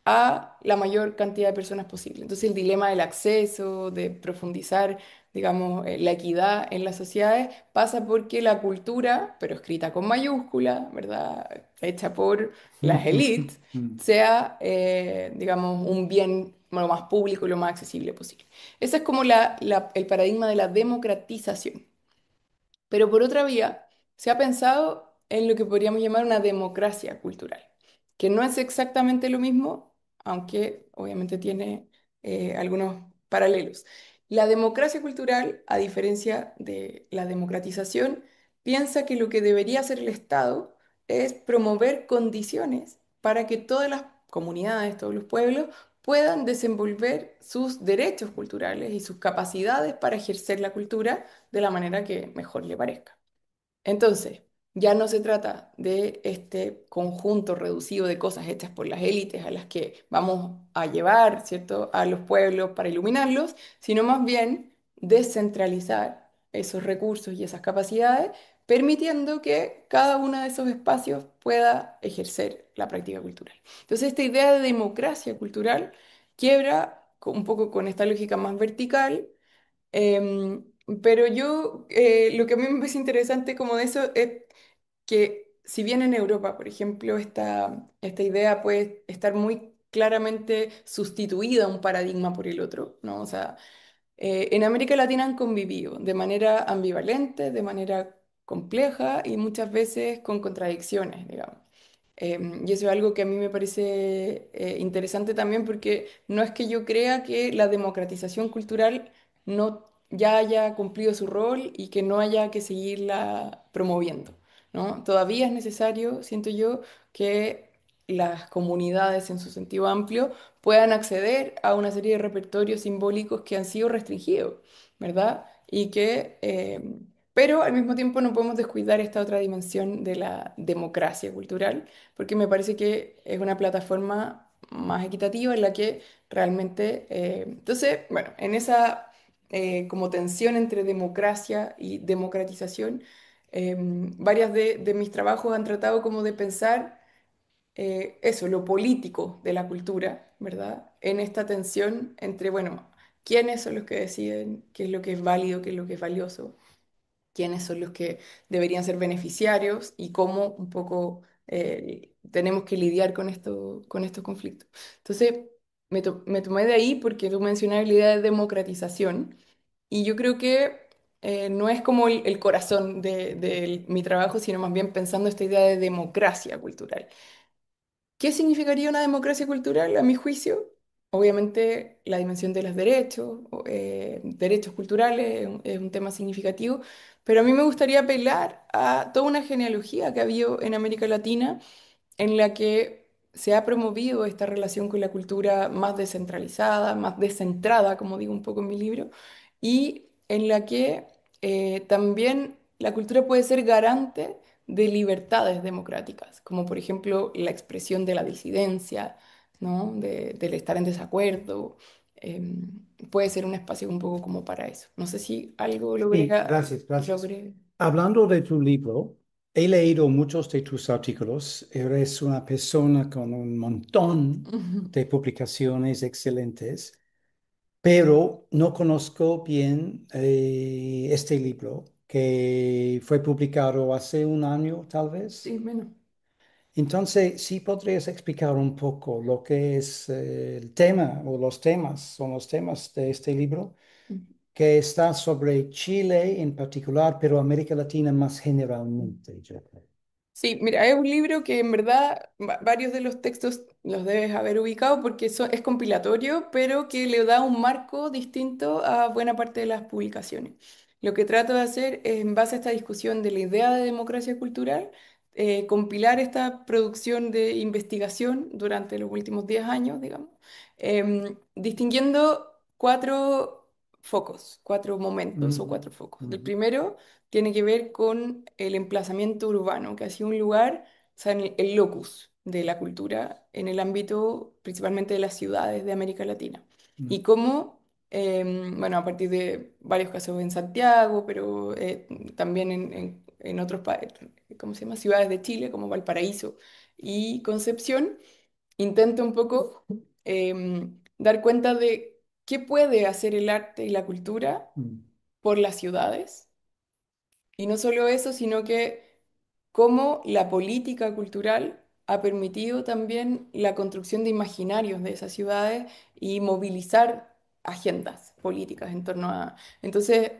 [SPEAKER 3] a la mayor cantidad de personas posible. Entonces, el dilema del acceso, de profundizar digamos, la equidad en las sociedades pasa porque la cultura, pero escrita con mayúscula, ¿verdad? Hecha por las élites,
[SPEAKER 2] mm,
[SPEAKER 3] sea, digamos, un bien lo más público y lo más accesible posible. Ese es como el paradigma de la democratización. Pero por otra vía, se ha pensado en lo que podríamos llamar una democracia cultural, que no es exactamente lo mismo, aunque obviamente tiene algunos paralelos. La democracia cultural, a diferencia de la democratización, piensa que lo que debería hacer el Estado es promover condiciones para que todas las comunidades, todos los pueblos, puedan desenvolver sus derechos culturales y sus capacidades para ejercer la cultura de la manera que mejor le parezca. Entonces, ya no se trata de este conjunto reducido de cosas hechas por las élites a las que vamos a llevar, ¿cierto?, a los pueblos para iluminarlos, sino más bien descentralizar esos recursos y esas capacidades, permitiendo que cada uno de esos espacios pueda ejercer la práctica cultural. Entonces, esta idea de democracia cultural quiebra un poco con esta lógica más vertical. Em, pero yo, lo que a mí me parece interesante como de eso es que si bien en Europa, por ejemplo, esta idea puede estar muy claramente sustituida un paradigma por el otro, ¿no? O sea, en América Latina han convivido de manera ambivalente, de manera compleja y muchas veces con contradicciones, digamos. Y eso es algo que a mí me parece interesante también porque no es que yo crea que la democratización cultural no ya haya cumplido su rol y que no haya que seguirla promoviendo, ¿no? Todavía es necesario, siento yo, que las comunidades en su sentido amplio puedan acceder a una serie de repertorios simbólicos que han sido restringidos, ¿verdad? Y que pero al mismo tiempo no podemos descuidar esta otra dimensión de la democracia cultural, porque me parece que es una plataforma más equitativa en la que realmente, entonces, bueno, en esa como tensión entre democracia y democratización, varias de mis trabajos han tratado como de pensar eso, lo político de la cultura, ¿verdad? En esta tensión entre, bueno, quiénes son los que deciden qué es lo que es válido, qué es lo que es valioso, quiénes son los que deberían ser beneficiarios y cómo un poco tenemos que lidiar con estos conflictos. Entonces, me tomé de ahí porque tú mencionabas la idea de democratización y yo creo que no es como el corazón de mi trabajo, sino más bien pensando esta idea de democracia cultural. ¿Qué significaría una democracia cultural, a mi juicio? Obviamente la dimensión de los derechos, derechos culturales es un tema significativo, pero a mí me gustaría apelar a toda una genealogía que ha habido en América Latina en la que se ha promovido esta relación con la cultura más descentralizada, más descentrada, como digo un poco en mi libro, y en la que también la cultura puede ser garante de libertades democráticas, como por ejemplo la expresión de la disidencia, ¿no? Del estar en desacuerdo. Puede ser un espacio un poco como para eso. No sé si algo
[SPEAKER 2] Sí, gracias, gracias.
[SPEAKER 3] logré.
[SPEAKER 2] Hablando de tu libro, he leído muchos de tus artículos. Eres una persona con un montón de publicaciones excelentes, pero no conozco bien este libro que fue publicado hace un año, tal vez.
[SPEAKER 3] Sí, menos.
[SPEAKER 2] Entonces, sí podrías explicar un poco lo que es el tema o los temas, son los temas de este libro, que está sobre Chile en particular, pero América Latina más generalmente, yo creo.
[SPEAKER 3] Sí, mira, es un libro que en verdad varios de los textos los debes haber ubicado porque es compilatorio, pero que le da un marco distinto a buena parte de las publicaciones. Lo que trato de hacer es, en base a esta discusión de la idea de democracia cultural, compilar esta producción de investigación durante los últimos 10 años, digamos, distinguiendo cuatro focos, cuatro momentos o
[SPEAKER 2] Mm,
[SPEAKER 3] cuatro focos. El
[SPEAKER 2] mm,
[SPEAKER 3] primero tiene que ver con el emplazamiento urbano, que ha sido un lugar, o sea, en el locus de la cultura en el ámbito principalmente de las ciudades de América Latina.
[SPEAKER 2] mm,
[SPEAKER 3] Y cómo, bueno, a partir de varios casos en Santiago, pero también en otros ¿cómo se llama? Ciudades de Chile, como Valparaíso y Concepción, intento un poco dar cuenta de qué puede hacer el arte y la cultura
[SPEAKER 2] mm,
[SPEAKER 3] por las ciudades y no solo eso, sino que cómo la política cultural ha permitido también la construcción de imaginarios de esas ciudades y movilizar agendas políticas en torno a... Entonces,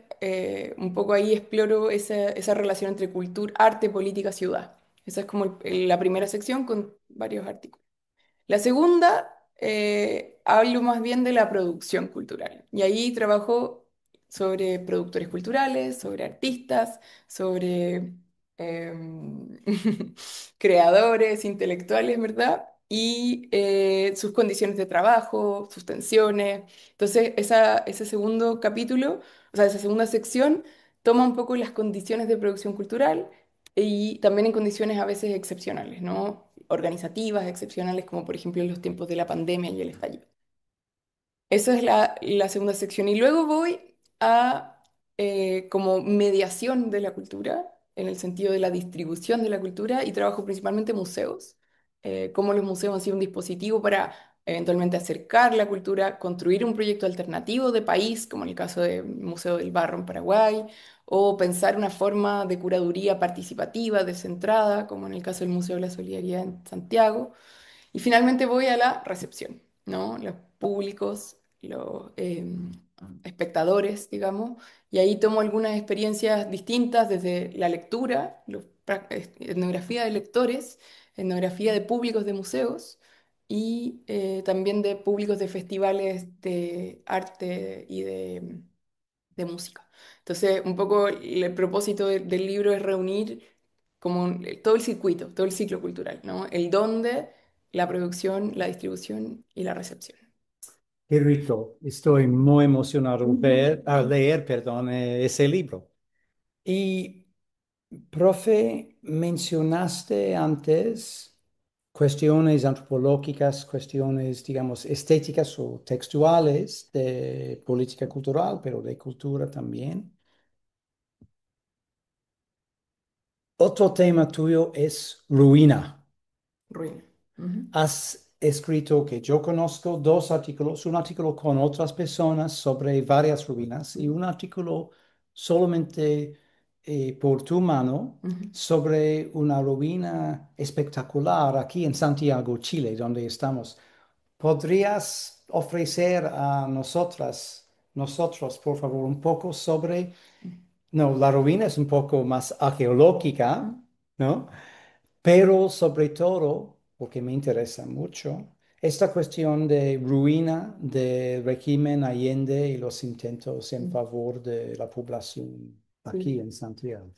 [SPEAKER 3] un poco ahí exploro esa relación entre cultura, arte, política, ciudad. Esa es como la primera sección con varios artículos. La segunda, hablo más bien de la producción cultural. Y ahí trabajo sobre productores culturales, sobre artistas, sobre em, creadores intelectuales, ¿verdad? Y sus condiciones de trabajo, sus tensiones. Entonces, ese segundo capítulo, o sea, esa segunda sección, toma un poco las condiciones de producción cultural y también en condiciones a veces excepcionales, ¿no? Organizativas, excepcionales, como por ejemplo en los tiempos de la pandemia y el estallido. Esa es la segunda sección. Y luego voy a como mediación de la cultura, en el sentido de la distribución de la cultura, y trabajo principalmente en museos, cómo los museos han sido un dispositivo para eventualmente acercar la cultura, construir un proyecto alternativo de país, como en el caso del Museo del Barro en Paraguay, o pensar una forma de curaduría participativa, descentrada, como en el caso del Museo de la Solidaridad en Santiago. Y finalmente voy a la recepción, ¿no? Los públicos, los espectadores, digamos, y ahí tomo algunas experiencias distintas desde la lectura, etnografía de lectores, etnografía de públicos de museos y también de públicos de festivales de arte y de música. Entonces, un poco el propósito del libro es reunir como todo el circuito, todo el ciclo cultural, ¿no? El dónde, la producción, la distribución y la recepción.
[SPEAKER 2] Qué rico. Estoy muy emocionado a leer, perdón, ese libro. Y, profe, mencionaste antes cuestiones antropológicas, cuestiones, digamos, estéticas o textuales de política cultural, pero de cultura también. Otro tema tuyo es ruina.
[SPEAKER 3] Ruina. Ujú,
[SPEAKER 2] Has escrito que yo conozco dos artículos, un artículo con otras personas sobre varias ruinas y un artículo solamente por tu mano
[SPEAKER 3] ujú,
[SPEAKER 2] sobre una ruina espectacular aquí en Santiago, Chile, donde estamos. ¿Podrías ofrecer a nosotros, por favor, un poco sobre, no, la ruina es un poco más arqueológica,
[SPEAKER 3] ujú.
[SPEAKER 2] ¿no? Pero sobre todo, porque me interesa mucho, esta cuestión de ruina del régimen Allende y los intentos en
[SPEAKER 3] Mm,
[SPEAKER 2] favor de la población aquí
[SPEAKER 3] sí.
[SPEAKER 2] en Santiago.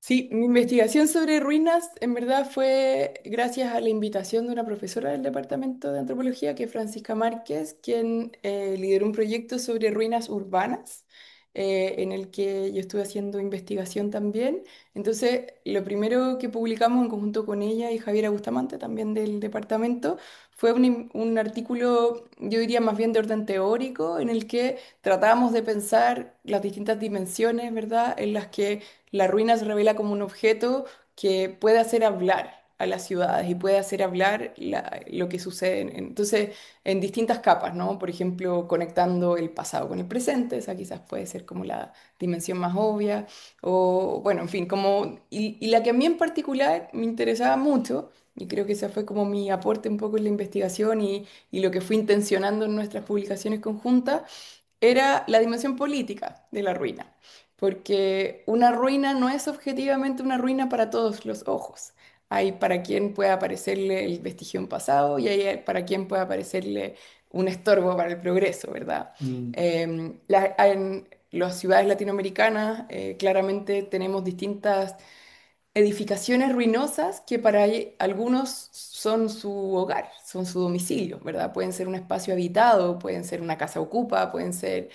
[SPEAKER 3] Sí, mi investigación sobre ruinas en verdad fue gracias a la invitación de una profesora del Departamento de Antropología, que es Francisca Márquez, quien lideró un proyecto sobre ruinas urbanas, en el que yo estuve haciendo investigación también. Entonces, lo primero que publicamos en conjunto con ella y Javiera Bustamante, también del departamento, fue un artículo, yo diría más bien de orden teórico, en el que tratábamos de pensar las distintas dimensiones, ¿verdad?, en las que la ruina se revela como un objeto que puede hacer hablar a las ciudades y puede hacer hablar lo que sucede. Entonces, en distintas capas, ¿no? Por ejemplo, conectando el pasado con el presente, esa quizás puede ser como la dimensión más obvia, o bueno, en fin, y la que a mí en particular me interesaba mucho, y creo que ese fue como mi aporte un poco en la investigación y lo que fui intencionando en nuestras publicaciones conjuntas, era la dimensión política de la ruina, porque una ruina no es objetivamente una ruina para todos los ojos. Hay para quien pueda parecerle el vestigio en pasado y hay para quien pueda parecerle un estorbo para el progreso, ¿verdad?
[SPEAKER 2] Mm,
[SPEAKER 3] En las ciudades latinoamericanas claramente tenemos distintas edificaciones ruinosas que para algunos son su hogar, son su domicilio, ¿verdad? Pueden ser un espacio habitado, pueden ser una casa ocupa, pueden ser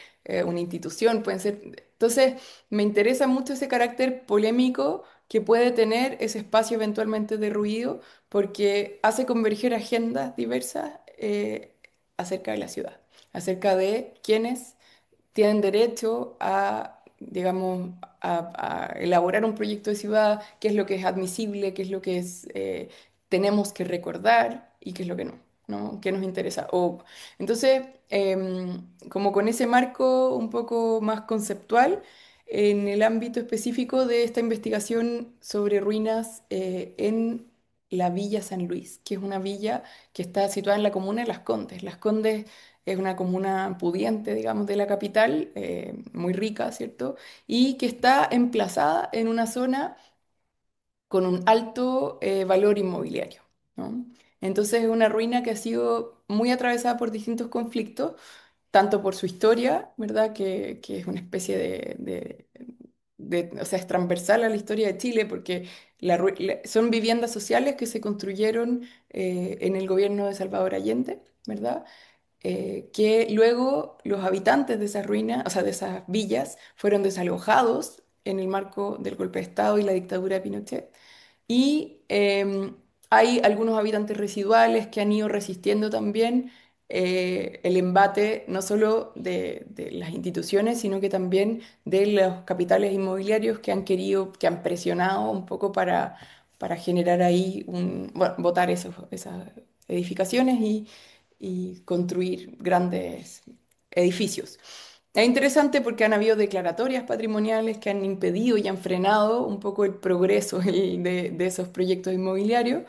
[SPEAKER 3] una institución, pueden ser... Entonces, me interesa mucho ese carácter polémico que puede tener ese espacio eventualmente derruido, porque hace converger agendas diversas acerca de la ciudad, acerca de quiénes tienen derecho a, digamos, a elaborar un proyecto de ciudad, qué es lo que es admisible, qué es lo que es, tenemos que recordar y qué es lo que no, ¿no? ¿Qué nos interesa? Entonces, como con ese marco un poco más conceptual, en el ámbito específico de esta investigación sobre ruinas en la Villa San Luis, que es una villa que está situada en la comuna de Las Condes. Las Condes es una comuna pudiente, digamos, de la capital, muy rica, ¿cierto? Y que está emplazada en una zona con un alto valor inmobiliario, ¿no? Entonces es una ruina que ha sido muy atravesada por distintos conflictos, tanto por su historia, ¿verdad? Que es una especie o sea, es transversal a la historia de Chile, porque son viviendas sociales que se construyeron en el gobierno de Salvador Allende, ¿verdad? Que luego los habitantes de esas ruinas, o sea, de esas villas, fueron desalojados en el marco del golpe de Estado y la dictadura de Pinochet. Y hay algunos habitantes residuales que han ido resistiendo también el embate no solo de las instituciones, sino que también de los capitales inmobiliarios que han querido, que han presionado un poco para generar ahí bueno, botar esas edificaciones y construir grandes edificios. Es interesante porque han habido declaratorias patrimoniales que han impedido y han frenado un poco el progreso de esos proyectos inmobiliarios,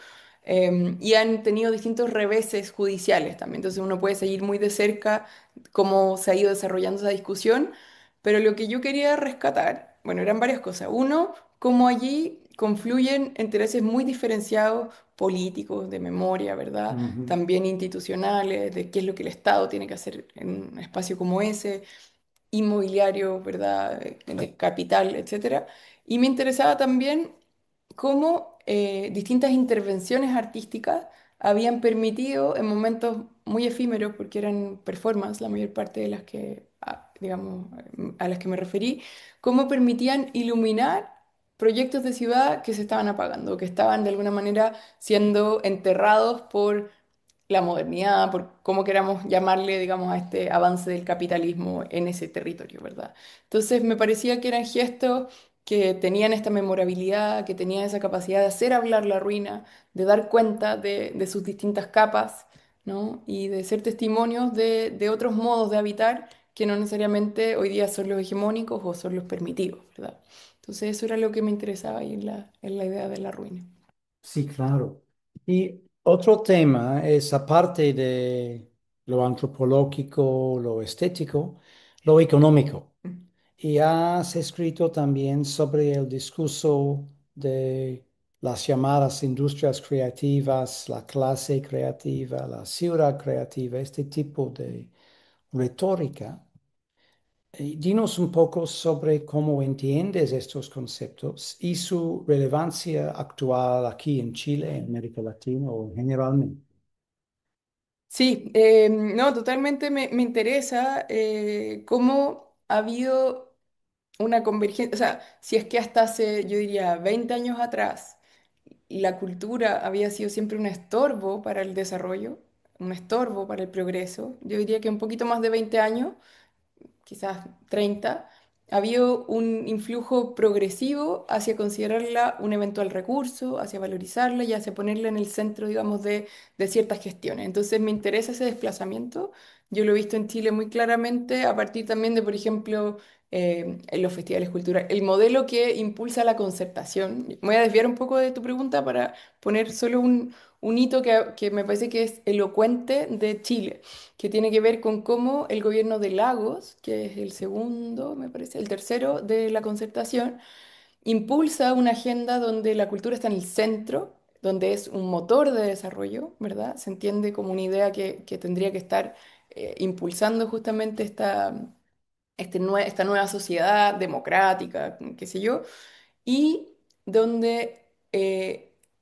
[SPEAKER 3] y han tenido distintos reveses judiciales también. Entonces uno puede seguir muy de cerca cómo se ha ido desarrollando esa discusión, pero lo que yo quería rescatar, bueno, eran varias cosas. Uno, cómo allí confluyen intereses muy diferenciados, políticos, de memoria, ¿verdad?
[SPEAKER 2] Ujú.
[SPEAKER 3] También institucionales, de qué es lo que el Estado tiene que hacer en un espacio como ese, inmobiliario, ¿verdad? De capital, etcétera. Y me interesaba también cómo distintas intervenciones artísticas habían permitido en momentos muy efímeros, porque eran performance, la mayor parte de las que, digamos, a las que me referí, cómo permitían iluminar proyectos de ciudad que se estaban apagando, que estaban de alguna manera siendo enterrados por la modernidad, por cómo queramos llamarle, digamos, a este avance del capitalismo en ese territorio, ¿verdad? Entonces me parecía que eran gestos que tenían esta memorabilidad, que tenían esa capacidad de hacer hablar la ruina, de dar cuenta de sus distintas capas, ¿no? Y de ser testimonios de otros modos de habitar que no necesariamente hoy día son los hegemónicos o son los permitidos, ¿verdad? Entonces eso era lo que me interesaba ahí en la idea de la ruina.
[SPEAKER 2] Sí, claro. Y otro tema es, aparte de lo antropológico, lo estético, lo económico. Y has escrito también sobre el discurso de las llamadas industrias creativas, la clase creativa, la ciudad creativa, este tipo de retórica. Dinos un poco sobre cómo entiendes estos conceptos y su relevancia actual aquí en Chile, en América Latina o generalmente.
[SPEAKER 3] Sí, no, totalmente me interesa cómo ha habido una convergencia, o sea, si es que hasta hace, yo diría, 20 años atrás, la cultura había sido siempre un estorbo para el desarrollo, un estorbo para el progreso, yo diría que un poquito más de 20 años quizás 30, había un influjo progresivo hacia considerarla un eventual recurso, hacia valorizarla y hacia ponerla en el centro, digamos, de ciertas gestiones. Entonces me interesa ese desplazamiento. Yo lo he visto en Chile muy claramente a partir también de, por ejemplo, en los festivales culturales. El modelo que impulsa la concertación. Me voy a desviar un poco de tu pregunta para poner solo un hito que me parece que es elocuente de Chile, que tiene que ver con cómo el gobierno de Lagos, que es el segundo, me parece, el tercero de la concertación, impulsa una agenda donde la cultura está en el centro, donde es un motor de desarrollo, ¿verdad? Se entiende como una idea que tendría que estar impulsando justamente esta nueva sociedad democrática, qué sé yo, y donde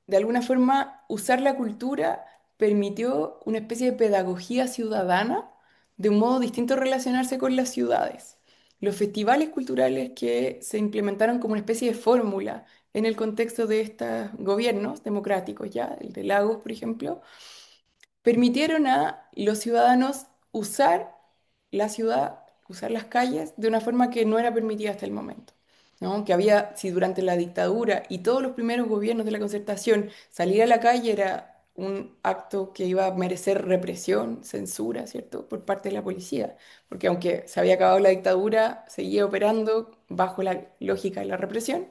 [SPEAKER 3] de alguna forma usar la cultura permitió una especie de pedagogía ciudadana de un modo distinto de relacionarse con las ciudades. Los festivales culturales que se implementaron como una especie de fórmula en el contexto de estos gobiernos democráticos, ya, el de Lagos, por ejemplo, permitieron a los ciudadanos usar la ciudad, usar las calles de una forma que no era permitida hasta el momento. ¿No? Que había, si durante la dictadura y todos los primeros gobiernos de la concertación salir a la calle era un acto que iba a merecer represión, censura, ¿cierto? Por parte de la policía, porque aunque se había acabado la dictadura, seguía operando bajo la lógica de la represión.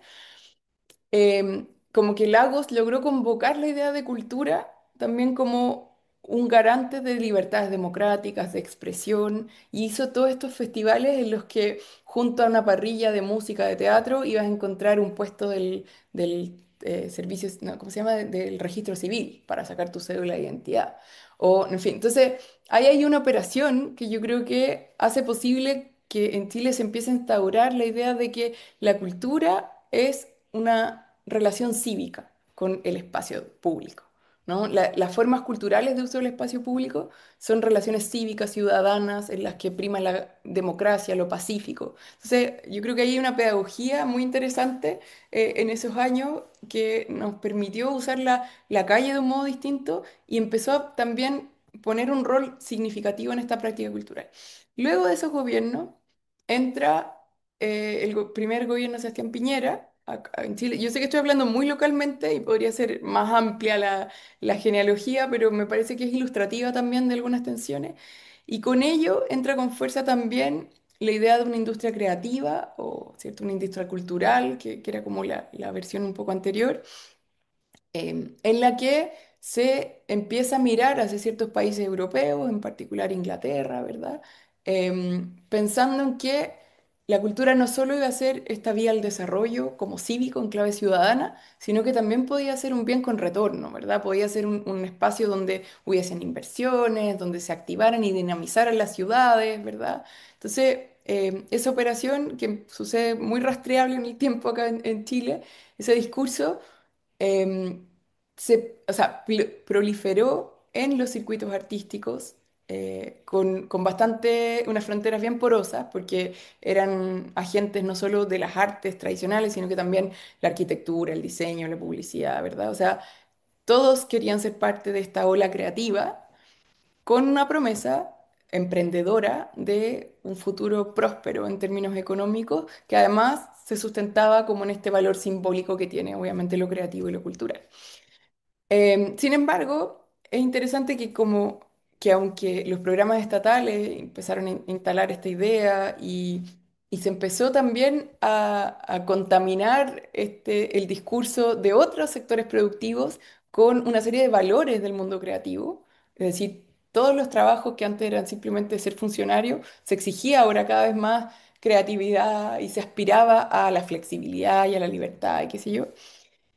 [SPEAKER 3] Como que Lagos logró convocar la idea de cultura también como un garante de libertades democráticas, de expresión, y hizo todos estos festivales en los que junto a una parrilla de música, de teatro, ibas a encontrar un puesto del servicio, no, ¿cómo se llama? Del registro civil para sacar tu cédula de identidad. O, en fin, entonces ahí hay una operación que yo creo que hace posible que en Chile se empiece a instaurar la idea de que la cultura es una relación cívica con el espacio público, ¿no? Las formas culturales de uso del espacio público son relaciones cívicas, ciudadanas, en las que prima la democracia, lo pacífico. Entonces, yo creo que hay una pedagogía muy interesante en esos años que nos permitió usar la calle de un modo distinto y empezó a también poner un rol significativo en esta práctica cultural. Luego de esos gobiernos entra el primer gobierno de Sebastián Piñera acá en Chile. Yo sé que estoy hablando muy localmente y podría ser más amplia la genealogía, pero me parece que es ilustrativa también de algunas tensiones. Y con ello entra con fuerza también la idea de una industria creativa o ¿cierto? Una industria cultural, que era como la versión un poco anterior, en la que se empieza a mirar hacia ciertos países europeos, en particular Inglaterra, ¿verdad? Pensando en que la cultura no solo iba a ser esta vía al desarrollo como cívico en clave ciudadana, sino que también podía ser un bien con retorno, ¿verdad? Podía ser un espacio donde hubiesen inversiones, donde se activaran y dinamizaran las ciudades, ¿verdad? Entonces, esa operación que sucede muy rastreable en el tiempo acá en Chile, ese discurso em, o sea, proliferó en los circuitos artísticos con bastante, unas fronteras bien porosas, porque eran agentes no solo de las artes tradicionales, sino que también la arquitectura, el diseño, la publicidad, ¿verdad? O sea, todos querían ser parte de esta ola creativa con una promesa emprendedora de un futuro próspero en términos económicos, que además se sustentaba como en este valor simbólico que tiene obviamente lo creativo y lo cultural. Sin embargo, es interesante que como que aunque los programas estatales empezaron a instalar esta idea y se empezó también a contaminar el discurso de otros sectores productivos con una serie de valores del mundo creativo, es decir, todos los trabajos que antes eran simplemente ser funcionario, se exigía ahora cada vez más creatividad y se aspiraba a la flexibilidad y a la libertad y qué sé yo.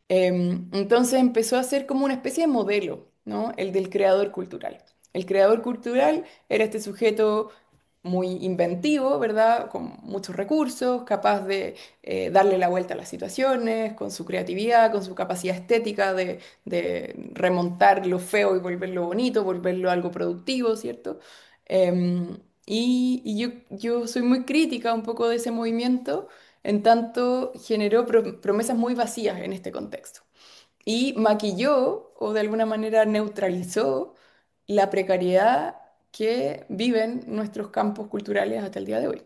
[SPEAKER 3] Entonces empezó a ser como una especie de modelo, ¿no? El del creador cultural. El creador cultural era este sujeto muy inventivo, ¿verdad? Con muchos recursos, capaz de darle la vuelta a las situaciones, con su creatividad, con su capacidad estética de remontar lo feo y volverlo bonito, volverlo algo productivo, ¿cierto? Y yo soy muy crítica un poco de ese movimiento en tanto generó promesas muy vacías en este contexto y maquilló o de alguna manera neutralizó la precariedad que viven nuestros campos culturales hasta el día de hoy,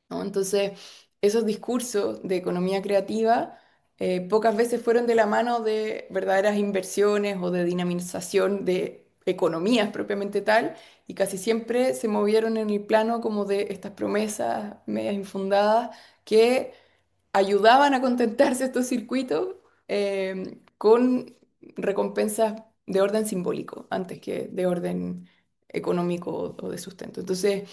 [SPEAKER 3] ¿no? Entonces, esos discursos de economía creativa pocas veces fueron de la mano de verdaderas inversiones o de dinamización de economías propiamente tal, y casi siempre se movieron en el plano como de estas promesas medias infundadas que ayudaban a contentarse estos circuitos con recompensas de orden simbólico antes que de orden económico o de sustento. Entonces,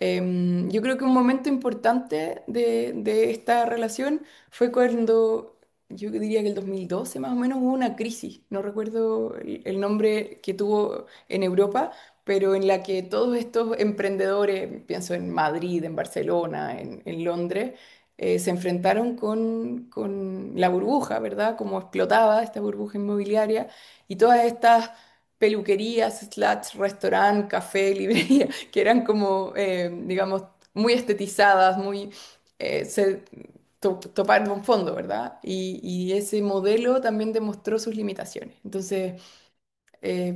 [SPEAKER 3] yo creo que un momento importante de esta relación fue cuando, yo diría que el 2012 más o menos hubo una crisis, no recuerdo el nombre que tuvo en Europa, pero en la que todos estos emprendedores, pienso en Madrid, en Barcelona, en Londres, se enfrentaron con la burbuja, ¿verdad? Cómo explotaba esta burbuja inmobiliaria y todas estas peluquerías, slash, restaurant, café, librería, que eran como, digamos, muy estetizadas, muy... se toparon un fondo, ¿verdad? Y ese modelo también demostró sus limitaciones. Entonces,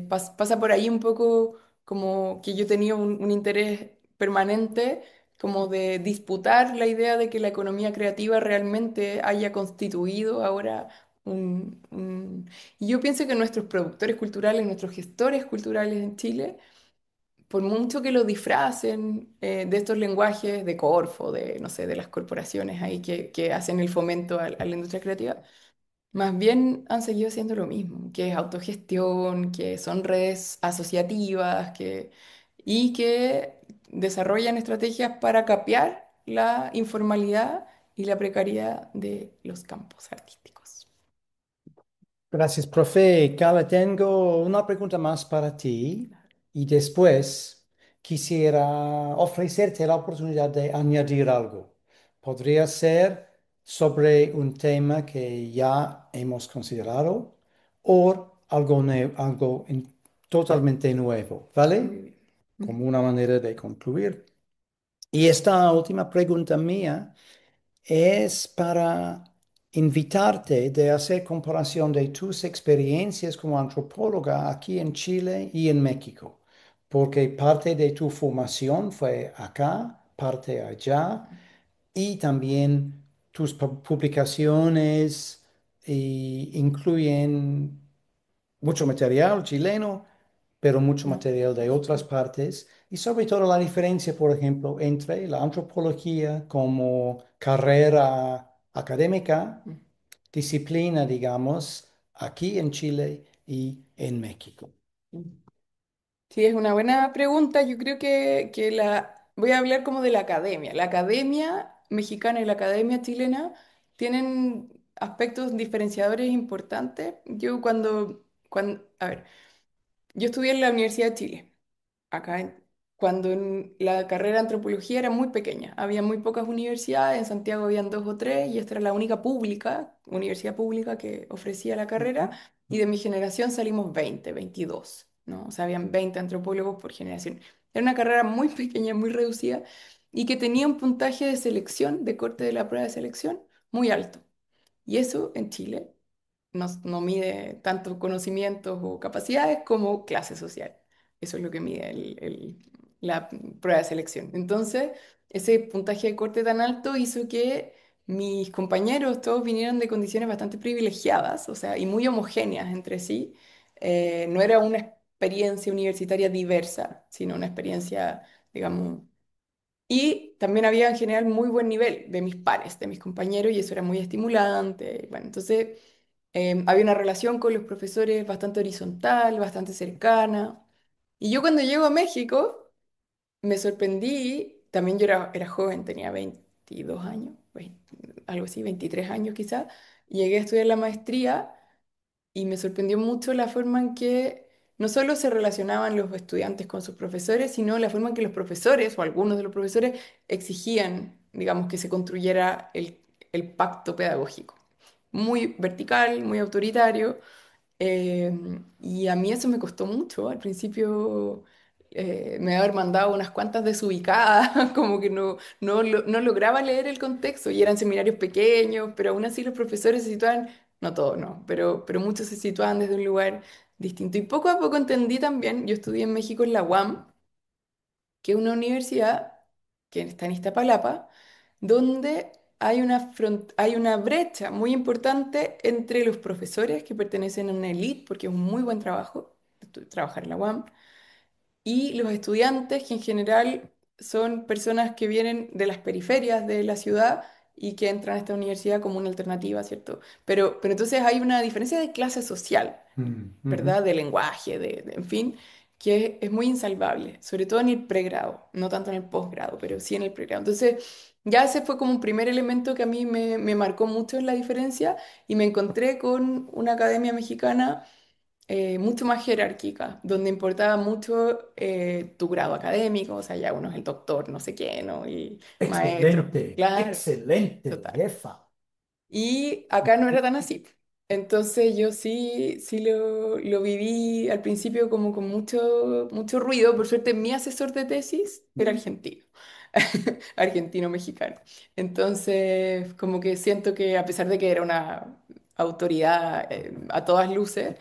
[SPEAKER 3] pasa por ahí un poco como que yo tenía un interés permanente como de disputar la idea de que la economía creativa realmente haya constituido ahora y yo pienso que nuestros productores culturales, nuestros gestores culturales en Chile, por mucho que lo disfracen de estos lenguajes de Corfo, de, no sé, de las corporaciones ahí que hacen el fomento a la industria creativa, más bien han seguido haciendo lo mismo, que es autogestión, que son redes asociativas, y que desarrollan estrategias para capear la informalidad y la precariedad de los campos artísticos.
[SPEAKER 2] Gracias, profe. Carla, tengo una pregunta más para ti y después quisiera ofrecerte la oportunidad de añadir algo. Podría ser sobre un tema que ya hemos considerado o algo, totalmente nuevo, ¿vale?
[SPEAKER 3] Muy bien.
[SPEAKER 2] Como una manera de concluir. Y esta última pregunta mía es para invitarte de hacer comparación de tus experiencias como antropóloga aquí en Chile y en México, porque parte de tu formación fue acá, parte allá, y también tus publicaciones incluyen mucho material chileno, pero mucho material de otras partes, y sobre todo la diferencia, por ejemplo, entre la antropología como carrera académica, disciplina, digamos, aquí en Chile y en México.
[SPEAKER 3] Sí, es una buena pregunta. Yo creo que voy a hablar como de la academia. La academia mexicana y la academia chilena tienen aspectos diferenciadores importantes. A ver, yo estudié en la Universidad de Chile acá cuando la carrera de antropología era muy pequeña. Había muy pocas universidades, en Santiago habían dos o tres y esta era la única pública, universidad pública que ofrecía la carrera y de mi generación salimos 20, 22, ¿no? O sea, habían 20 antropólogos por generación. Era una carrera muy pequeña, muy reducida y que tenía un puntaje de selección, de corte de la prueba de selección, muy alto. Y eso en Chile no mide tanto conocimientos o capacidades como clase social. Eso es lo que mide la prueba de selección. Entonces, ese puntaje de corte tan alto hizo que mis compañeros todos vinieran de condiciones bastante privilegiadas, o sea, y muy homogéneas entre sí. No era una experiencia universitaria diversa, sino una experiencia, digamos, y también había en general muy buen nivel de mis pares, de mis compañeros, y eso era muy estimulante. Bueno, entonces había una relación con los profesores bastante horizontal, bastante cercana. Y yo cuando llego a México me sorprendí, también yo era joven, tenía 22 años, algo así, 23 años quizás, y llegué a estudiar la maestría y me sorprendió mucho la forma en que no solo se relacionaban los estudiantes con sus profesores, sino la forma en que los profesores o algunos de los profesores exigían, digamos, que se construyera el pacto pedagógico. Muy vertical, muy autoritario, y a mí eso me costó mucho. Al principio me haber mandado unas cuantas desubicadas, como que no lograba leer el contexto y eran seminarios pequeños, pero aún así los profesores se situaban, no todos, no, pero muchos se situaban desde un lugar distinto. Y poco a poco entendí también, yo estudié en México en la UAM, que es una universidad que está en Iztapalapa, donde hay una brecha muy importante entre los profesores que pertenecen a una elite, porque es un muy buen trabajo trabajar en la UAM, y los estudiantes, que en general son personas que vienen de las periferias de la ciudad y que entran a esta universidad como una alternativa, ¿cierto? Pero entonces hay una diferencia de clase social,
[SPEAKER 2] Mm, ujú.
[SPEAKER 3] ¿verdad? De lenguaje, en fin, que es muy insalvable, sobre todo en el pregrado, no tanto en el posgrado, pero sí en el pregrado. Entonces, ya ese fue como un primer elemento que a mí me marcó mucho en la diferencia y me encontré con una academia mexicana mucho más jerárquica, donde importaba mucho tu grado académico, o sea, ya uno es el doctor, no sé qué, ¿no? Y maestro,
[SPEAKER 2] Excelente,
[SPEAKER 3] claro,
[SPEAKER 2] excelente,
[SPEAKER 3] total.
[SPEAKER 2] jefa.
[SPEAKER 3] Y acá no era tan así. Entonces yo sí lo viví al principio como con mucho ruido. Por suerte mi asesor de tesis era argentino, argentino-mexicano. Entonces como que siento que a pesar de que era una autoridad a todas luces,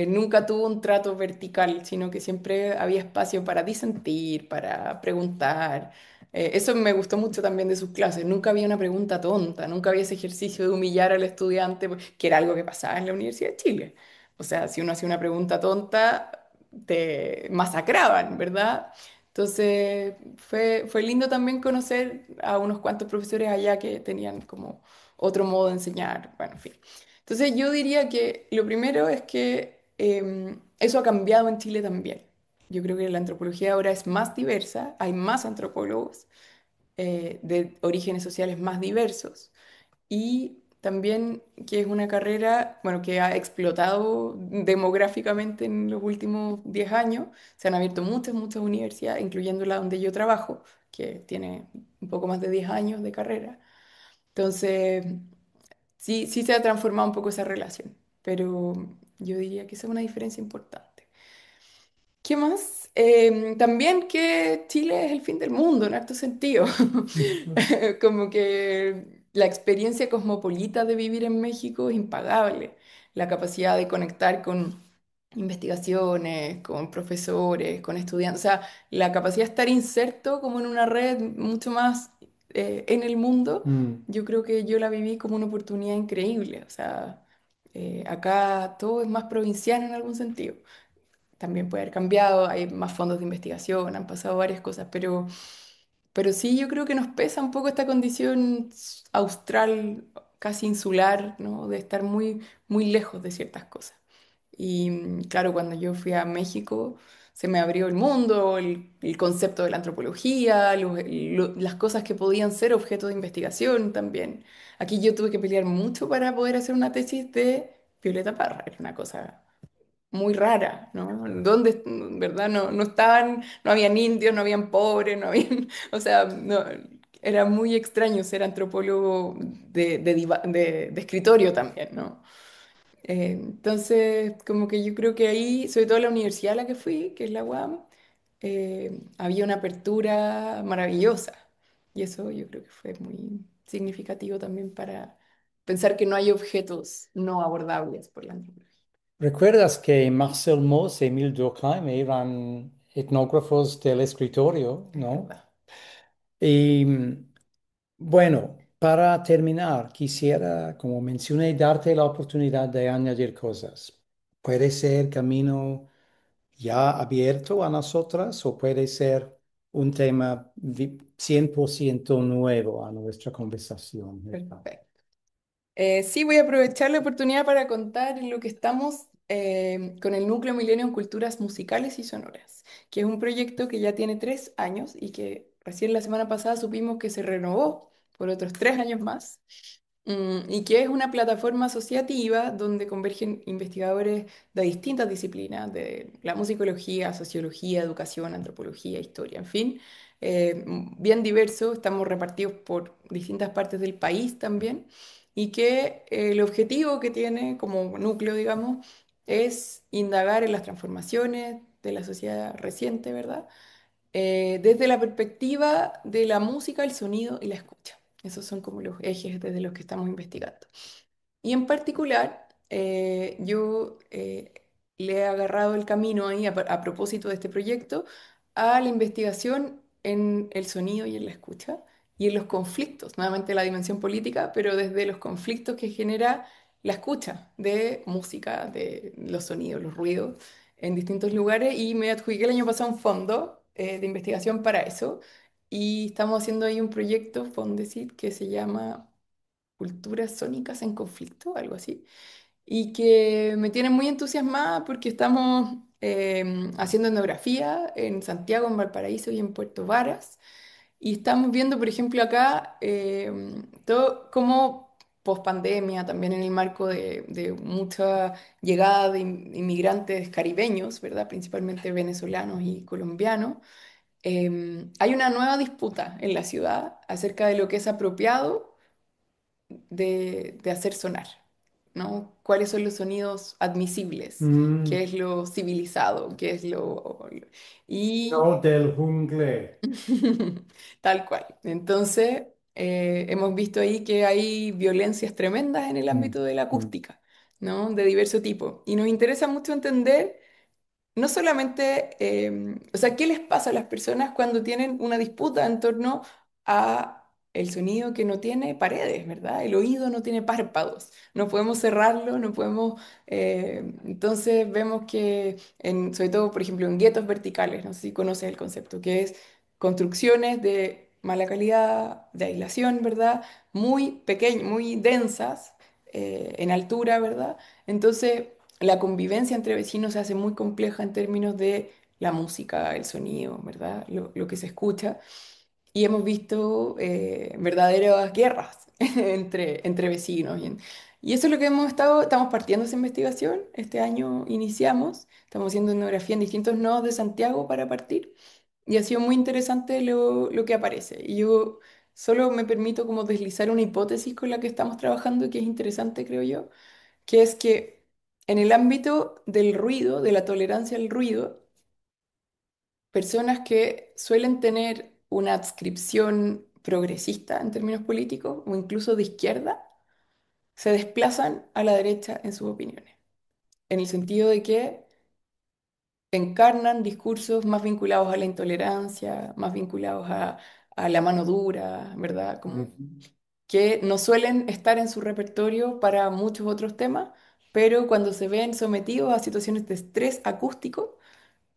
[SPEAKER 3] nunca tuvo un trato vertical, sino que siempre había espacio para disentir, para preguntar. Eso me gustó mucho también de sus clases. Nunca había una pregunta tonta, nunca había ese ejercicio de humillar al estudiante, que era algo que pasaba en la Universidad de Chile. O sea, si uno hacía una pregunta tonta, te masacraban, ¿verdad? Entonces, fue lindo también conocer a unos cuantos profesores allá que tenían como otro modo de enseñar. Bueno, en fin. Entonces, yo diría que lo primero es que eso ha cambiado en Chile también. Yo creo que la antropología ahora es más diversa, hay más antropólogos de orígenes sociales más diversos y también que es una carrera, bueno, que ha explotado demográficamente en los últimos 10 años. Se han abierto muchas universidades, incluyendo la donde yo trabajo, que tiene un poco más de 10 años de carrera. Entonces, sí se ha transformado un poco esa relación, pero yo diría que esa es una diferencia importante. ¿Qué más? También que Chile es el fin del mundo, en harto sentido. Como que la experiencia cosmopolita de vivir en México es impagable. La capacidad de conectar con investigaciones, con profesores, con estudiantes. O sea, la capacidad de estar inserto como en una red mucho más en el mundo,
[SPEAKER 2] Mm,
[SPEAKER 3] yo creo que yo la viví como una oportunidad increíble. O sea, acá todo es más provinciano en algún sentido. También puede haber cambiado, hay más fondos de investigación, han pasado varias cosas, pero sí yo creo que nos pesa un poco esta condición austral, casi insular, ¿no? De estar muy lejos de ciertas cosas. Y claro, cuando yo fui a México, se me abrió el mundo, el concepto de la antropología, las cosas que podían ser objeto de investigación también. Aquí yo tuve que pelear mucho para poder hacer una tesis de Violeta Parra, era una cosa muy rara, ¿no? ¿Dónde, verdad? No, no estaban, no habían indios, no habían pobres, no habían, o sea, no, era muy extraño ser antropólogo de escritorio también, ¿no? Entonces, como que yo creo que ahí, sobre todo en la universidad a la que fui, que es la UAM, había una apertura maravillosa. Y eso yo creo que fue muy significativo también para pensar que no hay objetos no abordables por la antropología.
[SPEAKER 2] ¿Recuerdas que Marcel Mauss y Émile Durkheim eran etnógrafos del escritorio,
[SPEAKER 3] Es
[SPEAKER 2] no?
[SPEAKER 3] verdad.
[SPEAKER 2] Y bueno, para terminar, quisiera, como mencioné, darte la oportunidad de añadir cosas. Puede ser camino ya abierto a nosotras o puede ser un tema 100% nuevo a nuestra conversación, ¿verdad?
[SPEAKER 3] Perfecto. Sí, voy a aprovechar la oportunidad para contar en lo que estamos con el Núcleo Milenio en Culturas Musicales y Sonoras, que es un proyecto que ya tiene 3 años y que recién la semana pasada supimos que se renovó por otros 3 años más. Y que es una plataforma asociativa donde convergen investigadores de distintas disciplinas, de la musicología, sociología, educación, antropología, historia, en fin, bien diverso, estamos repartidos por distintas partes del país también, y que el objetivo que tiene como núcleo, digamos, es indagar en las transformaciones de la sociedad reciente, ¿verdad? Desde la perspectiva de la música, el sonido y la escucha. Esos son como los ejes desde los que estamos investigando. Y en particular, yo le he agarrado el camino ahí a propósito de este proyecto a la investigación en el sonido y en la escucha y en los conflictos, nuevamente la dimensión política, pero desde los conflictos que genera la escucha de música, de los sonidos, los ruidos en distintos lugares y me adjudiqué el año pasado un fondo de investigación para eso y estamos haciendo ahí un proyecto, Fondesit, que se llama Culturas Sónicas en Conflicto, algo así, y que me tiene muy entusiasmada porque estamos haciendo etnografía en Santiago, en Valparaíso y en Puerto Varas, y estamos viendo, por ejemplo, acá todo como post-pandemia, también en el marco de mucha llegada de inmigrantes caribeños, ¿verdad? Principalmente venezolanos y colombianos, hay una nueva disputa en la ciudad acerca de lo que es apropiado de hacer sonar, ¿no? ¿Cuáles son los sonidos admisibles?
[SPEAKER 2] Mm,
[SPEAKER 3] ¿Qué es lo civilizado? ¿Qué es lo... Y
[SPEAKER 2] no del jungle.
[SPEAKER 3] tal cual. Entonces, hemos visto ahí que hay violencias tremendas en el
[SPEAKER 2] Mm,
[SPEAKER 3] ámbito de la
[SPEAKER 2] mm.
[SPEAKER 3] acústica, ¿no? De diverso tipo. Y nos interesa mucho entender no solamente, o sea, ¿qué les pasa a las personas cuando tienen una disputa en torno a el sonido que no tiene paredes, ¿verdad? El oído no tiene párpados, no podemos cerrarlo, no podemos, entonces vemos que, sobre todo, por ejemplo, en guetos verticales, no sé si conoces el concepto, que es construcciones de mala calidad, de aislación, ¿verdad? Muy pequeñas, muy densas, en altura, ¿verdad? Entonces, la convivencia entre vecinos se hace muy compleja en términos de la música, el sonido, ¿verdad? Lo que se escucha. Y hemos visto verdaderas guerras entre vecinos. Y eso es lo que estamos partiendo esa investigación. Este año iniciamos, estamos haciendo etnografía en distintos nodos de Santiago para partir. Y ha sido muy interesante lo que aparece. Y yo solo me permito como deslizar una hipótesis con la que estamos trabajando, que es interesante, creo yo, que es que en el ámbito del ruido, de la tolerancia al ruido, personas que suelen tener una adscripción progresista en términos políticos o incluso de izquierda, se desplazan a la derecha en sus opiniones, en el sentido de que encarnan discursos más vinculados a la intolerancia, más vinculados a la mano dura, ¿verdad? Como
[SPEAKER 2] Ujú.
[SPEAKER 3] que no suelen estar en su repertorio para muchos otros temas, pero cuando se ven sometidos a situaciones de estrés acústico,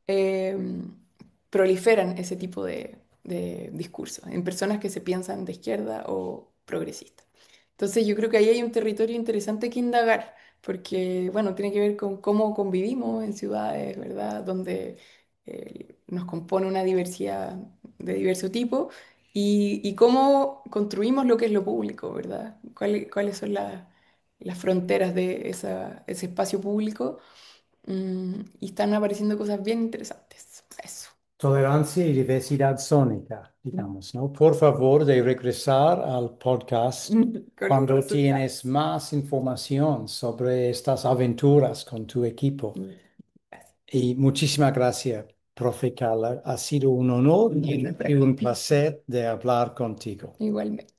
[SPEAKER 3] eh, proliferan ese tipo de discursos en personas que se piensan de izquierda o progresistas. Entonces yo creo que ahí hay un territorio interesante que indagar, porque bueno, tiene que ver con cómo convivimos en ciudades, ¿verdad? Donde nos compone una diversidad de diverso tipo y cómo construimos lo que es lo público, ¿verdad? ¿Cuáles son las fronteras de ese espacio público? Y están apareciendo cosas bien interesantes. Eso.
[SPEAKER 2] Tolerancia y diversidad sónica, digamos, ¿no? Por favor, de regresar al podcast
[SPEAKER 3] Con los
[SPEAKER 2] cuando tienes
[SPEAKER 3] resultados.
[SPEAKER 2] más información sobre estas aventuras con tu equipo.
[SPEAKER 3] Mm,
[SPEAKER 2] Y muchísimas gracias, profe Carla. Ha sido un honor y un placer de hablar contigo.
[SPEAKER 3] Igualmente.